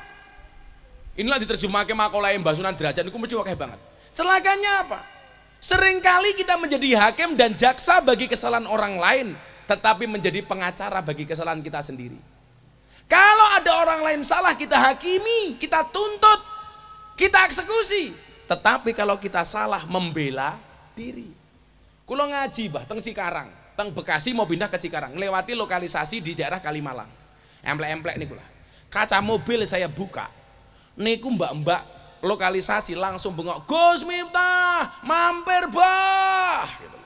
Inilah diterjemahkan makalah Mbah Sunan Derajat itu mesti wakil banget. Celakanya apa? Seringkali kita menjadi hakim dan jaksa bagi kesalahan orang lain, tetapi menjadi pengacara bagi kesalahan kita sendiri. Kalau ada orang lain salah, kita hakimi, kita tuntut, kita eksekusi. Tetapi kalau kita salah, membela diri. Kulo ngaji, Bah, teng Cikarang, teng Bekasi mau pindah ke Cikarang, lewati lokalisasi di daerah Kalimalang. Emplek-emplek nih kula. Kaca mobil saya buka. Niku mbak-mbak lokalisasi langsung bengok, Gus Miftah, mampir, Bah. Gitu.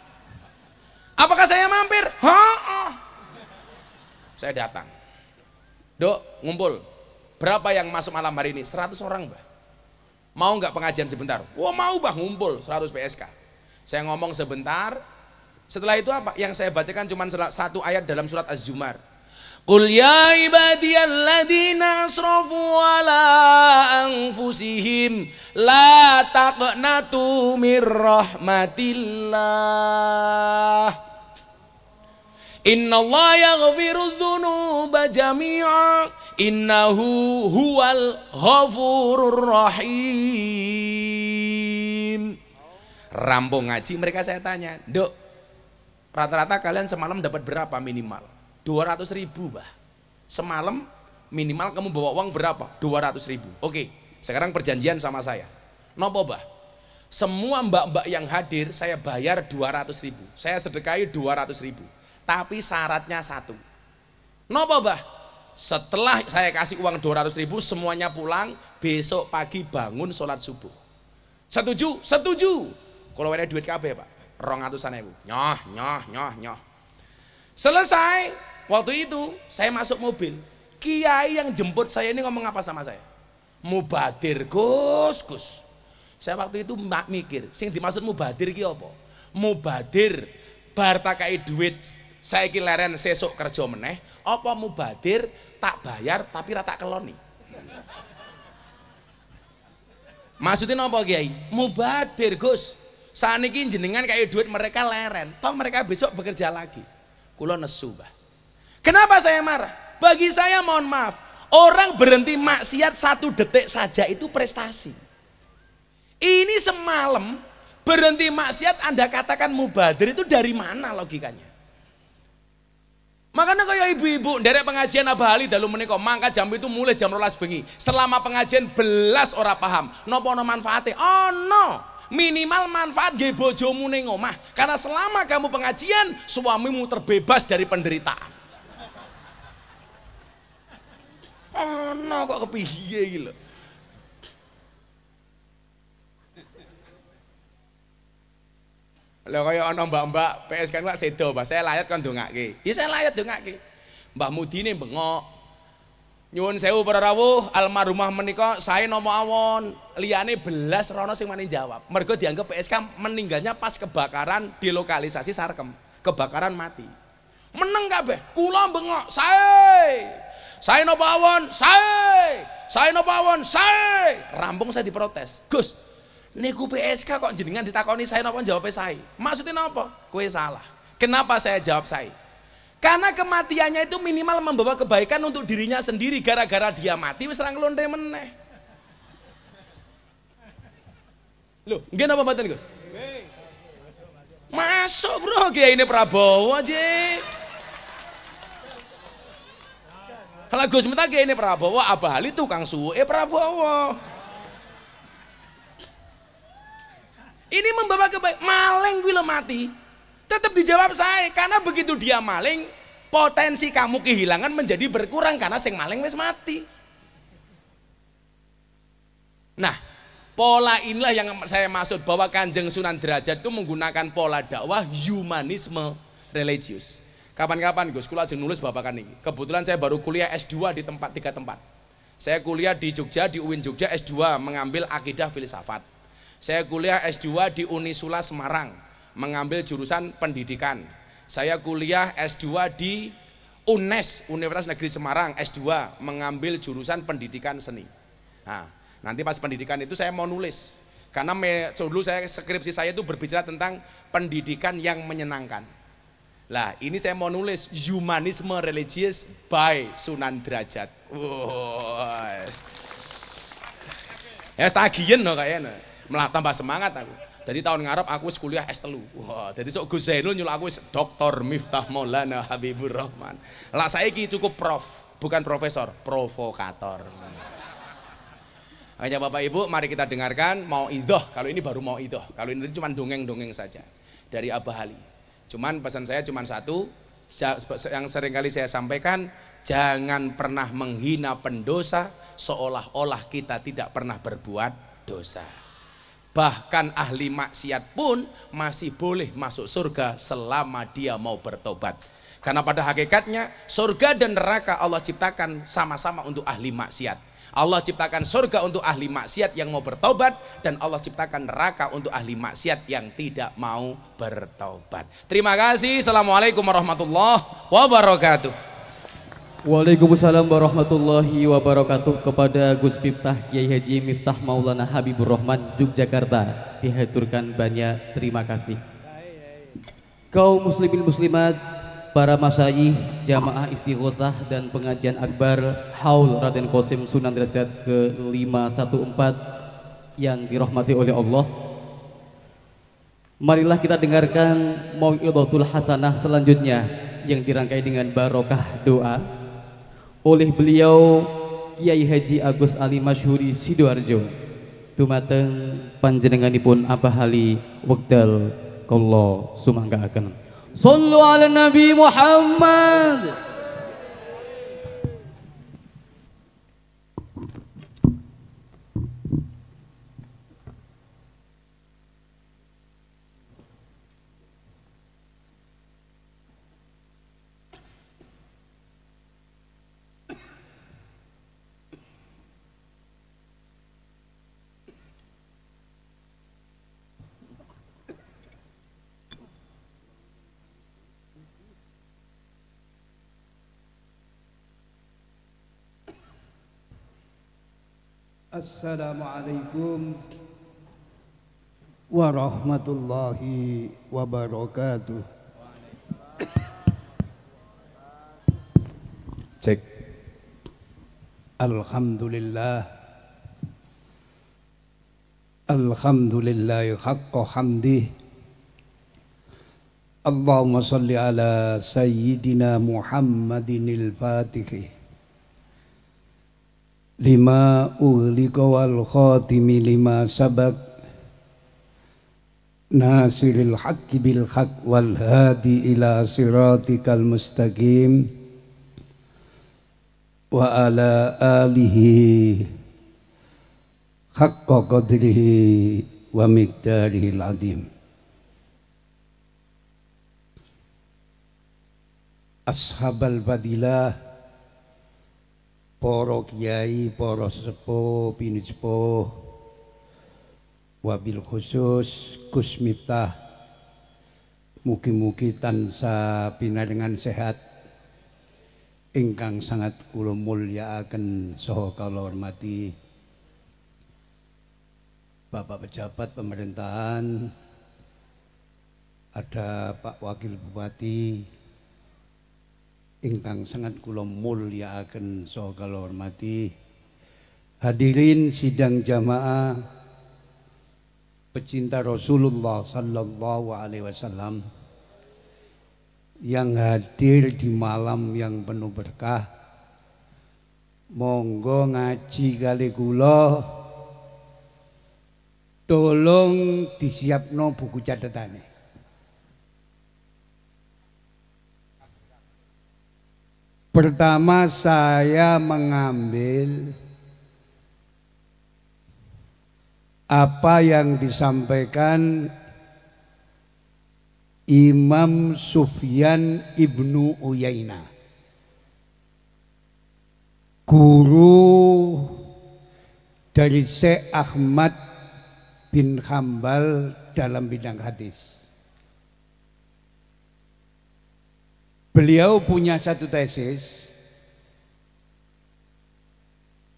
Apakah saya mampir? Saya datang. Dok, ngumpul. Berapa yang masuk malam hari ini? 100 orang, Bah. Mau nggak pengajian sebentar? Wah, mau, Bah, ngumpul 100 PSK. Saya ngomong sebentar. Setelah itu apa? Yang saya bacakan cuma satu ayat dalam surat Az-Zumar. Qul ya ibadiyalladzina asrafu ala anfusihim la taqnatu mir rahmatillah. Innallaha yaghfirudz dzunuba jami'a innahu huwal ghafurur rahim. Rampung ngaji mereka saya tanya, Dok, Rata-rata kalian semalam dapat berapa minimal? 200.000 bah. Semalam minimal kamu bawa uang berapa? 200.000. Oke, sekarang perjanjian sama saya. Nopo bah? Semua mbak-mbak yang hadir saya bayar 200.000. Saya sedekahi 200.000. Tapi syaratnya satu. Nopo bah? Setelah saya kasih uang 200.000 semuanya pulang, besok pagi bangun sholat subuh. Setuju? Setuju. Kalau ada duit kabeh pak, 200.000. Nyoh. Selesai, waktu itu saya masuk mobil. Kiai yang jemput saya ini ngomong apa sama saya? Mubadir Gus. Saya waktu itu mikir, sing dimaksud mubadir ki apa? Mubadir bar takai duit saya ki leren sesuk kerja meneh, apa mubadir tak bayar tapi rata keloni. Maksudnya apa Kiai? Mubadir Gus. Saniki jenengan kayak duit mereka leren, toh mereka besok bekerja lagi. Kulo nesu bah. Kenapa saya marah? Bagi saya mohon maaf, orang berhenti maksiat 1 detik saja itu prestasi. Ini semalam berhenti maksiat Anda katakan mubadir, itu dari mana logikanya? Makanya kayak ibu-ibu derek pengajian Abah Ali dalu menika mangkat jam itu mulai jam 12 bengi. Selama pengajian belas ora paham. Napa ono manfaate? Ono. Minimal manfaat nggih bojomu ning omah. Karena selama kamu pengajian, suamimu terbebas dari penderitaan. Ono kok kepiye iki lho. Lha kaya ana mbak-mbak PS kan Pak sedo, Mbak saya layat kan ndongake. Ya saya layat ndongake. Mbah Mudine bengok. Nyuwun sewu para rawuh, almarhumah menika saya nomo awon, liyane belas rono sing mani jawab. Mergo dianggap PSK meninggalnya pas kebakaran di lokalisasi Sarkem. Kebakaran mati. Meneng kabeh. Kula bengok, saya nopo awon, saya nopo awon, rampung saya diprotes. Gus, niku PSK kok jenengan ditakoni saya nopo jawab saya. Maksudnya nopo? Kowe salah. Kenapa saya jawab saya? Karena kematiannya itu minimal membawa kebaikan untuk dirinya sendiri. Gara-gara dia mati wis ra nglonte meneh. Loh, nggih napa mboten Gus? Masuk bro, Kiai ini Prabowo aja. Kalau Gus minta Kiai ini Prabowo, Abah Ali tukang suwe Prabowo. Ini membawa kebaikan. Maling kuwi lho mati. Tetap dijawab saya, karena begitu dia maling, potensi kamu kehilangan menjadi berkurang karena sing maling wis mati. Nah, pola inilah yang saya maksud bahwa Kanjeng Sunan Derajat itu menggunakan pola dakwah humanisme religius. Kapan-kapan Gus, kula ajeng nulis babakan ini. Kebetulan saya baru kuliah S2 di 3 tempat. Saya kuliah di Jogja, di UIN Jogja S2 mengambil akidah filsafat. Saya kuliah S2 di Unisula Semarang mengambil jurusan pendidikan. Saya kuliah S2 di UNES, Universitas Negeri Semarang, S2 mengambil jurusan pendidikan seni. Nah, nanti pas pendidikan itu saya mau nulis. Karena dulu skripsi saya itu berbicara tentang pendidikan yang menyenangkan. Lah, ini saya mau nulis humanisme religius by Sunan Derajat. Ya tagihan loh kayaknya. Malah tambah semangat aku. Jadi tahun ngarep aku wis kuliah S3. Wah, jadi sok Gus Zainul nyuruh aku wis Dr. Miftah Maulana Habibur Rahman. Lah saiki cukup prof, bukan profesor, provokator. Hanya Bapak Ibu, mari kita dengarkan mau idoh. Kalau ini baru mau idoh. Kalau ini cuma dongeng-dongeng saja dari Abah Ali. Cuman pesan saya cuma satu, yang sering kali saya sampaikan, jangan pernah menghina pendosa seolah-olah kita tidak pernah berbuat dosa. Bahkan ahli maksiat pun masih boleh masuk surga selama dia mau bertobat. Karena pada hakikatnya surga dan neraka Allah ciptakan sama-sama untuk ahli maksiat. Allah ciptakan surga untuk ahli maksiat yang mau bertobat, dan Allah ciptakan neraka untuk ahli maksiat yang tidak mau bertobat. Terima kasih. Assalamualaikum warahmatullahi wabarakatuh. Waalaikumsalam warahmatullahi wabarakatuh. Kepada Gus Miftah Kiai Haji Miftah Maulana Habibur Rahman Yogyakarta dihaturkan banyak terima kasih. Kaum muslimin muslimat, para masyayikh, jamaah istighosah dan pengajian akbar Haul Raden Qasim Sunan Derajat ke-514 yang dirahmati oleh Allah. Marilah kita dengarkan Mau'izatul Hasanah selanjutnya yang dirangkai dengan barokah doa oleh beliau Kiai Haji Agus Ali Masyhuri Sidoarjo. Dumateng panjenenganipun Abah Ali wekdal kula sumanggaaken. Shallu ala Nabi Muhammad. Assalamualaikum warahmatullahi wabarakatuh. Cek. Alhamdulillah. Alhamdulillahi haqqa hamdih. Allahumma salli ala sayyidina Muhammadinil Fatih lima ughliqa wal khatimi lima sabaq nasiril haqqi bil haqq wal hadi ila siratikal mustaqim wa ala alihi haqqa qadrihi wa miqdarihil azim. Ashabal fadilah, para kiai, para sepuh, bini sepuh, wabil khusus Gus Miftah, mugi-mugi tansah pinaringan sehat ingkang sangat kula mulyakaken saha kula hormati Bapak pejabat pemerintahan, ada Pak Wakil Bupati ingkang sangat kula mulyakaken saha kula hormati, hadirin sidang jamaah pecinta Rasulullah sallallahu alaihi wasallam yang hadir di malam yang penuh berkah. Monggo ngaji kali kula, tolong disiapno buku catatane. Pertama, saya mengambil apa yang disampaikan Imam Sufyan ibnu Uyainah, guru dari Syekh Ahmad bin Hambal dalam bidang hadis. Beliau punya satu tesis,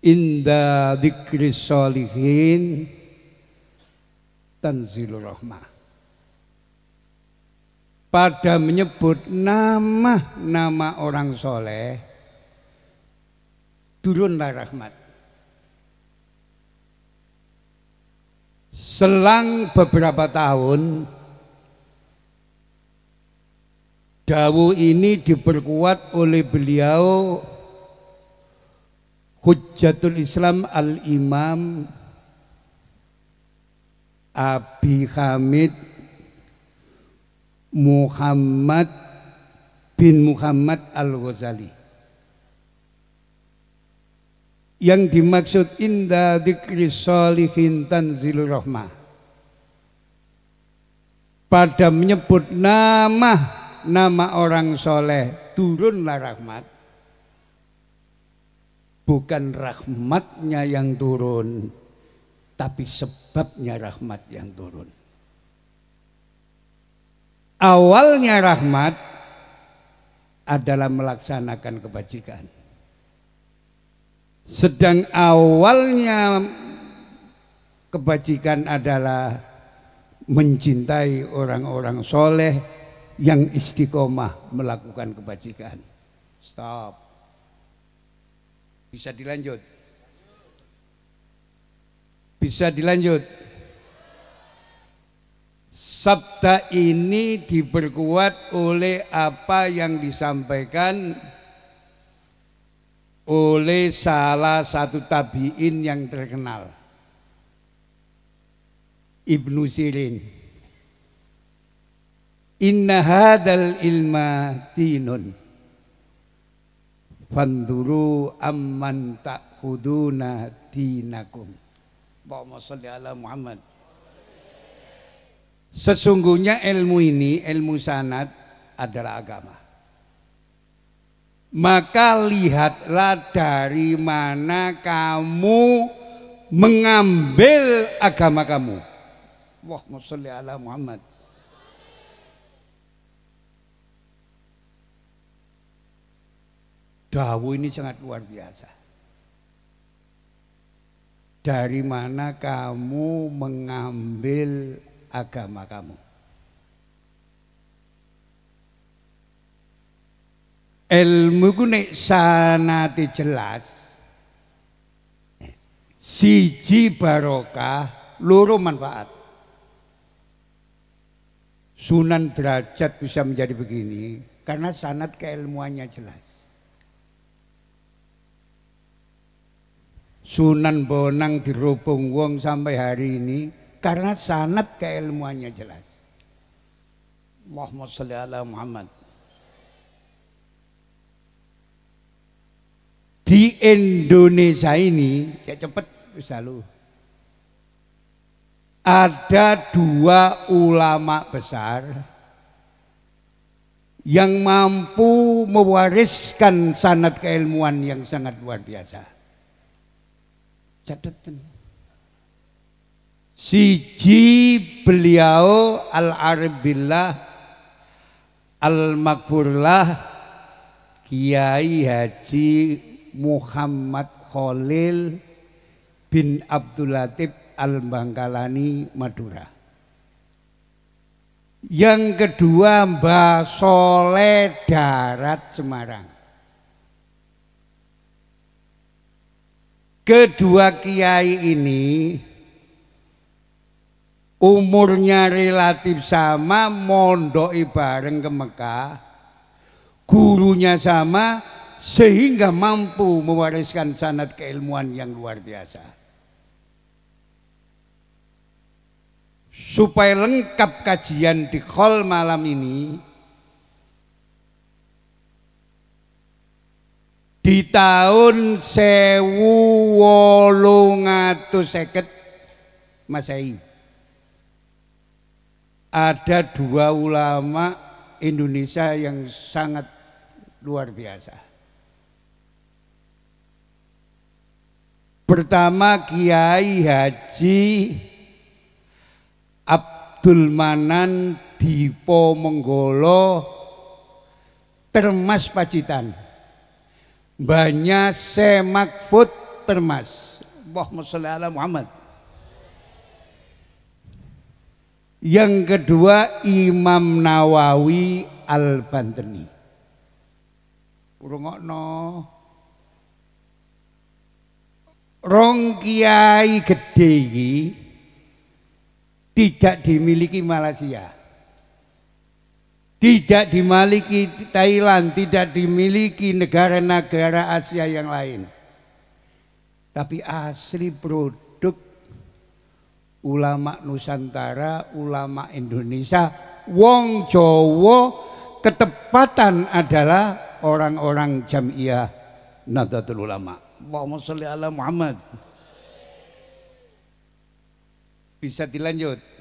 inda dzikri sholihin tanzilur rahmah. Pada menyebut nama orang soleh, turunlah rahmat. Selang beberapa tahun, dawuh ini diperkuat oleh beliau Hujjatul Islam Al-Imam Abi Hamid Muhammad bin Muhammad Al-Ghazali. Yang dimaksud inda dzikri sholihin tanzilur rahmah, pada menyebut nama orang soleh turunlah rahmat. Bukan rahmatnya yang turun, tapi sebabnya rahmat yang turun. Awalnya rahmat adalah melaksanakan kebajikan. Sedang awalnya kebajikan adalah mencintai orang-orang soleh yang istiqomah melakukan kebajikan. Stop. Bisa dilanjut? Bisa dilanjut? Sabda ini diperkuat oleh apa yang disampaikan oleh salah satu tabi'in yang terkenal, Ibnu Sirin. Inna hadal ilma dinun fanduru amman ta'khuduna dinakum. Allahumma sholli ala Muhammad. Sesungguhnya ilmu ini, ilmu sanad adalah agama. Maka lihatlah dari mana kamu mengambil agama kamu. Allahumma sholli ala Muhammad. Dawuh ini sangat luar biasa. Dari mana kamu mengambil agama kamu? Ilmu ku nek sanate jelas, siji barokah, loro manfaat. Sunan Derajat bisa menjadi begini karena sanad keilmuannya jelas. Sunan Bonang dirubung wong sampai hari ini karena sanad keilmuannya jelas. Allahumma sholli ala Muhammad. Di Indonesia ini, cepet bisa lu. Ada dua ulama besar yang mampu mewariskan sanad keilmuan yang sangat luar biasa. Catatan. Siji beliau Al-Arabillah Al-Makfurlah Kiai Haji Muhammad Khalil bin Abdul Latif Al-Bangkalani Madura. Yang kedua Mbah Soleh Darat Semarang. Kedua kiai ini umurnya relatif sama, mondoki bareng ke Mekah, gurunya sama, sehingga mampu mewariskan sanad keilmuan yang luar biasa. Supaya lengkap kajian di Khol malam ini, di tahun 1850 Masehi ada dua ulama Indonesia yang sangat luar biasa. Pertama Kiai Haji Abdul Manan Dipo Menggolo Termas Pacitan. Banyak Semakfut Termas. Allahumma sholli ala Muhammad. Yang kedua Imam Nawawi Al-Bantani. Rungokno. Rong kiai gede iki tidak dimiliki Malaysia. Tidak dimiliki Thailand, tidak dimiliki negara-negara Asia yang lain. Tapi asli produk ulama Nusantara, ulama Indonesia, wong Jawa, ketepatan adalah orang-orang Jamiah Nahdlatul Ulama. Allahumma sholli ala Muhammad. Bisa dilanjut.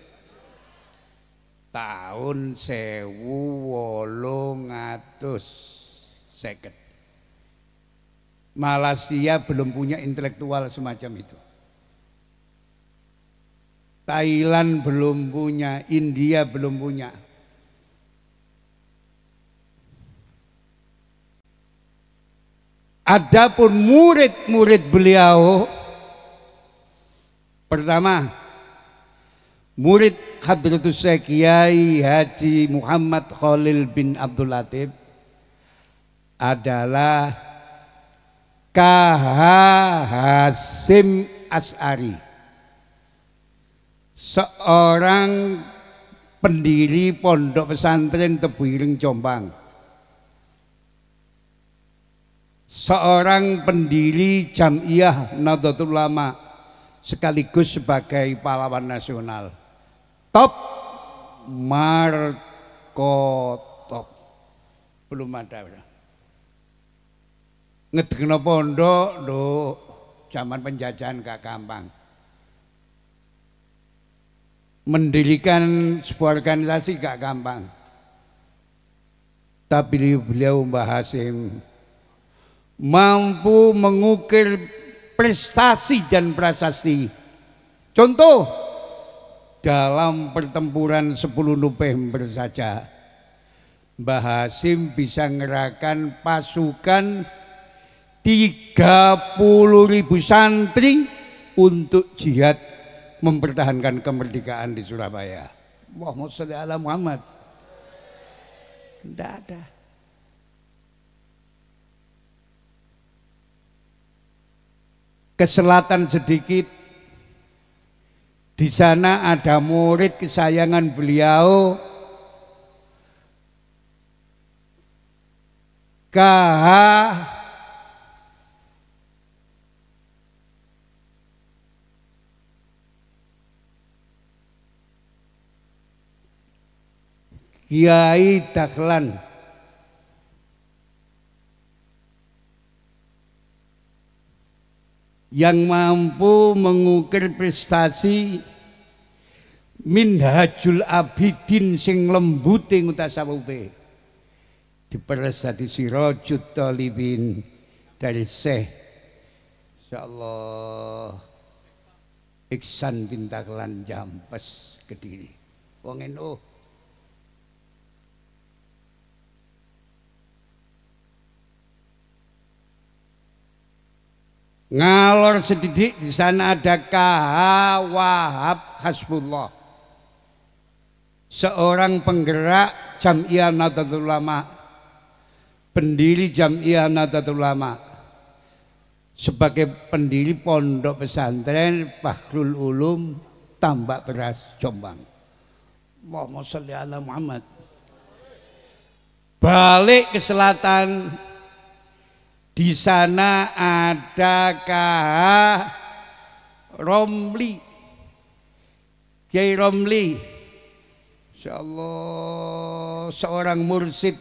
Tahun 1850 Malaysia belum punya intelektual semacam itu. Thailand belum punya, India belum punya. Adapun murid-murid beliau, pertama murid Hadratus Syekh Kiai Haji Muhammad Khalil bin Abdul Latif adalah KH Hasim As'ari, seorang pendiri Pondok Pesantren Tebu Ireng Jombang, seorang pendiri Jam'iyah Nahdlatul Ulama sekaligus sebagai pahlawan nasional. Top Markotop belum ada. Ngedekno pondok lho, zaman penjajahan gak gampang. Mendirikan sebuah organisasi gak gampang. Tapi beliau Mbah Hasyim mampu mengukir prestasi dan prasasti. Contoh, dalam pertempuran 10 November saja Mbah Hasyim bisa ngerahkan pasukan 30.000 santri untuk jihad mempertahankan kemerdekaan di Surabaya. Allahumma sholli ala Muhammad. Tidak ada. Ke selatan sedikit, di sana ada murid kesayangan beliau, KH Kiai Dahlan. Yang mampu mengukir prestasi Minhajul Abidin sing lembute ngutasawufe diperes dadi Sirajut Thalibin dari Syekh insyaallah Iksan bin Dahlan Jampes Kediri. Wong NU. Ngalor sedikit, di sana ada KH Wahab Hasbullah, seorang penggerak Jam'iyah Nahdlatul Ulama, pendiri Jam'iyah Nahdlatul Ulama, sebagai pendiri Pondok Pesantren Bahrul Ulum Tambak Beras Jombang. Allahumma sholli ala Muhammad. Balik ke selatan, di sana ada KH Romli, Kiai Romli, insyaallah seorang mursyid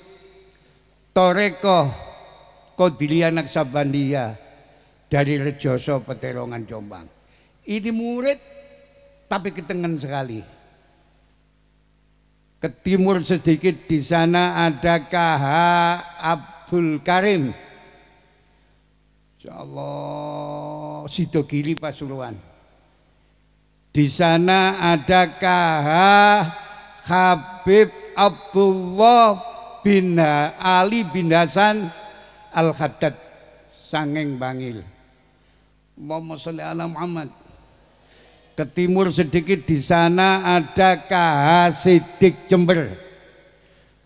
Toreko Qadiriyah Naksabandiyah dari Rejoso Peterongan Jombang. Ini murid tapi ketengan sekali. Ke timur sedikit, di sana ada KH Abdul Karim, insyaallah Sidogiri Pasuruan. Di sana ada KH Habib Abdullah bin Ali bin Hasan Al-Haddad Sangeng Bangil. Allahumma sholli ala Muhammad. Ke timur sedikit, di sana ada KH Sidik Jember.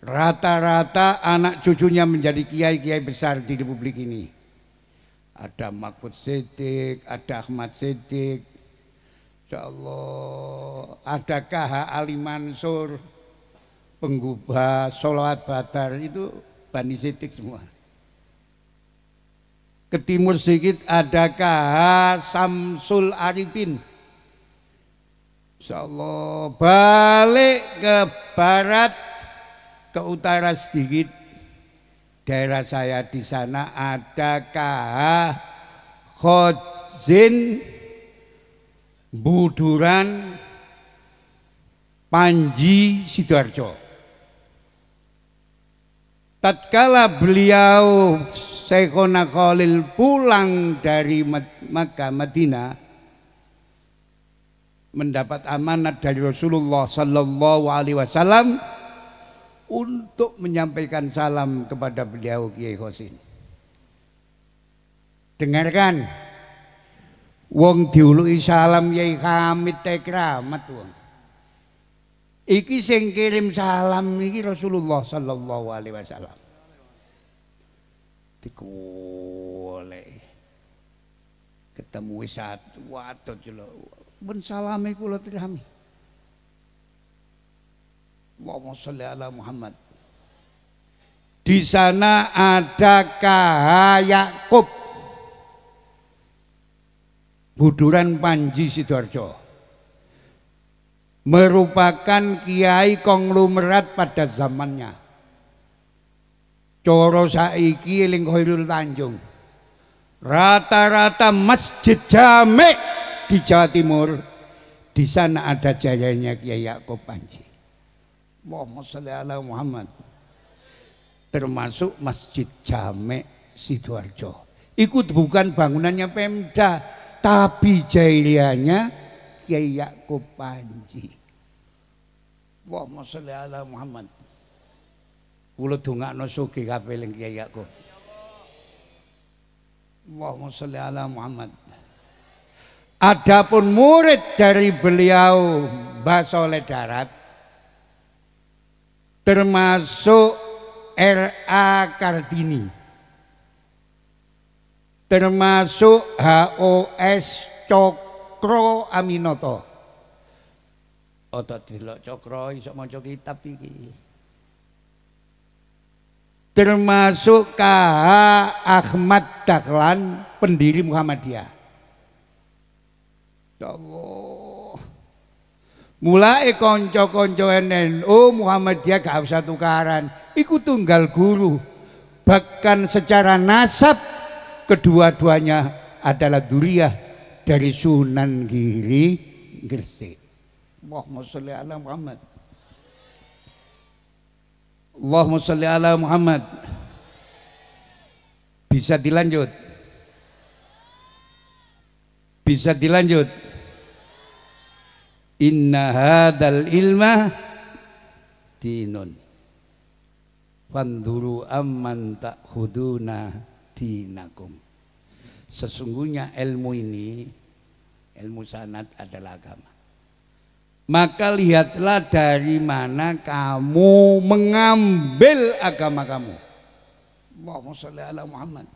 Rata-rata anak cucunya menjadi kiai-kiai besar di Republik ini. Ada Mahfud Siddiq, ada Ahmad Siddiq, insyaallah ada KH Ali Mansur, penggubah sholawat badar, itu Bani Siddiq semua. Ke timur sedikit ada KH Samsul Arifin, insyaallah. Balik ke barat, ke utara sedikit, daerah saya di sana ada KH Khodzin Buduran Panji Sidoarjo. Tatkala beliau Syekhona Khalil pulang dari Makkah Madinah, mendapat amanat dari Rasulullah Sallallahu Alaihi Wasallam untuk menyampaikan salam kepada beliau Kiai Khosin. Dengarkan, wong diuluki salam Kiai Hamid Tekramat wong. Iki sing kirim salam iki Rasulullah Sallallahu Alaihi Wasallam. Dikoleh ketemu satu waduh jelo pun salame kula tirami. Allahumma sholli ala Muhammad. Di sana ada KH Yakub Buduran Panji Sidoarjo, merupakan kiai konglomerat pada zamannya. Coro saiki eling Khairul Tanjung, rata-rata masjid jame di Jawa Timur, di sana ada jayanya Kiai Yakub Panji. Allahumma sholli ala Muhammad. Termasuk masjid jame Sidoarjo. Ikut bukan bangunannya Pemda, tapi jahiliahnya Kiai Yakub Panji. Allahumma sholli ala Muhammad. Kula dongakno sugih kabeh ning Kiai Yakub. Allahumma sholli ala Muhammad. Adapun murid dari beliau Mbah Soleh Darat termasuk R.A. Kartini, termasuk H.O.S. Cokro Aminoto. Oto delok Cokro iso maca kitab iki. Termasuk K.H. Ahmad Dahlan, pendiri Muhammadiyah. Ya Allah. Mulai konco-konco NU Muhammadiyah gak usah tukaran. Iku tunggal guru. Bahkan secara nasab kedua-duanya adalah dzurriyyah dari Sunan Giri Gresik. Allahumma sholli ala Muhammad. Allahumma sholli ala Muhammad. Bisa dilanjut? Bisa dilanjut? Inna hadal ilma dinun fanduru amman ta'khuduna dinakum. Sesungguhnya ilmu ini, ilmu sanad adalah agama. Maka lihatlah dari mana kamu mengambil agama kamu. Allahumma sholli ala Muhammad.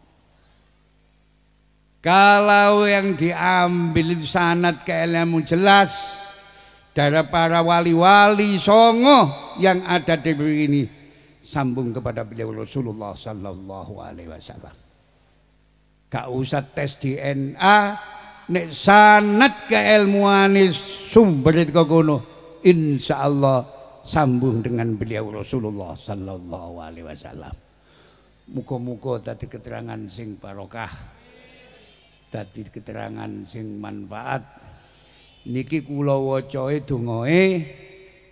Kalau yang diambil itu sanad ke ilmu jelas dari para wali-wali songo yang ada di negeri ini, sambung kepada beliau Rasulullah sallallahu alaihi wasallam. Gak usah tes DNA, nek sanad keilmuane sumber itu kono, insyaallah sambung dengan beliau Rasulullah sallallahu alaihi wasallam. Muga-muga tadi keterangan sing barokah, tadi keterangan sing manfaat. Niki kula wacae dongae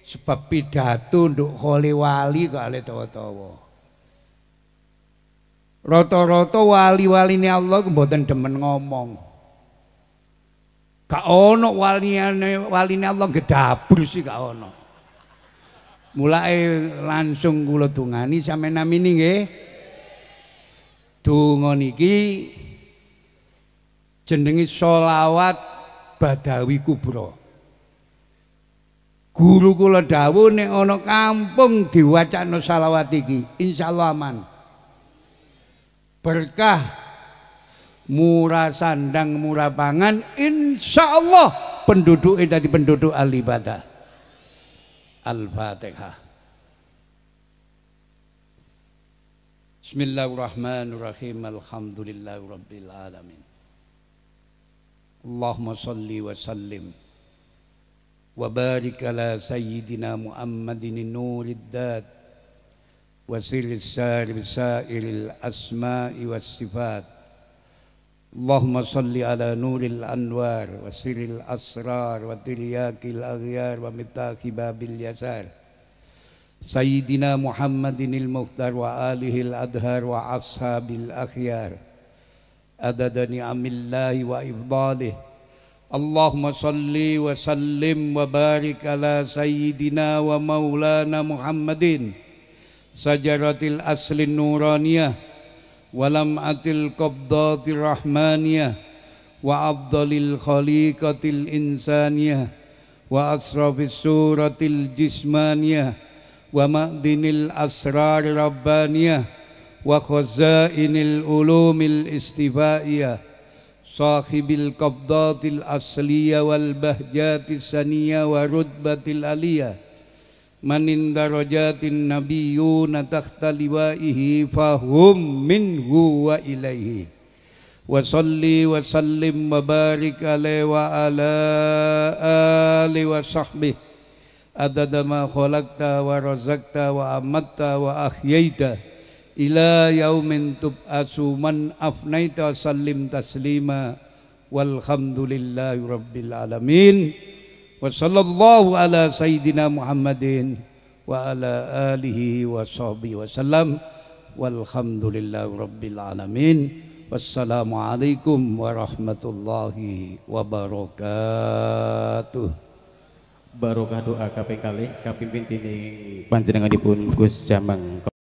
sebab pidato nduk kholi wali kok ale tawa-tawa. Rata-rata wali-waline Allah mboten demen ngomong. Gak ono waline Allah gedabur sih gak ono. Mulai langsung kula dongani sampeyan namine nggih. Donga niki jenenge sholawat Badawi Kubro. Guru kula dawuh nek ana kampung diwacana selawat iki insyaallah aman. Berkah, murah sandang, murah pangan, insyaallah penduduk dadi penduduk ahli ibadah. Al-Fatihah. Bismillahirrahmanirrahim. Alhamdulillahirabbil alamin. Allahumma shalli wa sallim wa barik ala sayyidina Muhammadin nurid dat wa sirris sairil asma'i was sifat. Allahumma shalli ala nuril anwar wa sirril asrar wa tiryakil aghyar wa mitahi babil yasar sayyidina Muhammadinil mukhtar wa alihil adhar wa ashabil akhyar adada ni'amillahi wa ifdalih. Allahumma salli wa sallim wa barik ala sayyidina wa maulana Muhammadin sajaratil aslin nuraniyah wa lam'atil qabdatir rahmaniyah wa afdalil khaliqatil insaniyah wa asrafis suratil jismaniyah wa ma'dinil asrar rabbaniyah wa khazainil ulumil istifaiyah sahibil qabdatil asliyah wal bahjatis saniyah wa rutbatil aliyah manin darajatin nabiyyuna tahta liwaihi fahum minhu wa ilaihi wa salli wa sallim wa barik alaihi wa ala alihi wa sahbihi adada ma khalaqta wa razaqta wa amatta wa ahyaita ila yaumin tub'asu man afnaita sallim taslima walhamdulillahi rabbil alamin wa sallallahu ala sayyidina Muhammadin wa ala alihi wa sahbihi wa sallam walhamdulillahi rabbil alamin. Wassalamualaikum warahmatullahi wabarakatuh. Barokah doa kaping kalih kapimpin dening panjenenganipun Gus Jamang.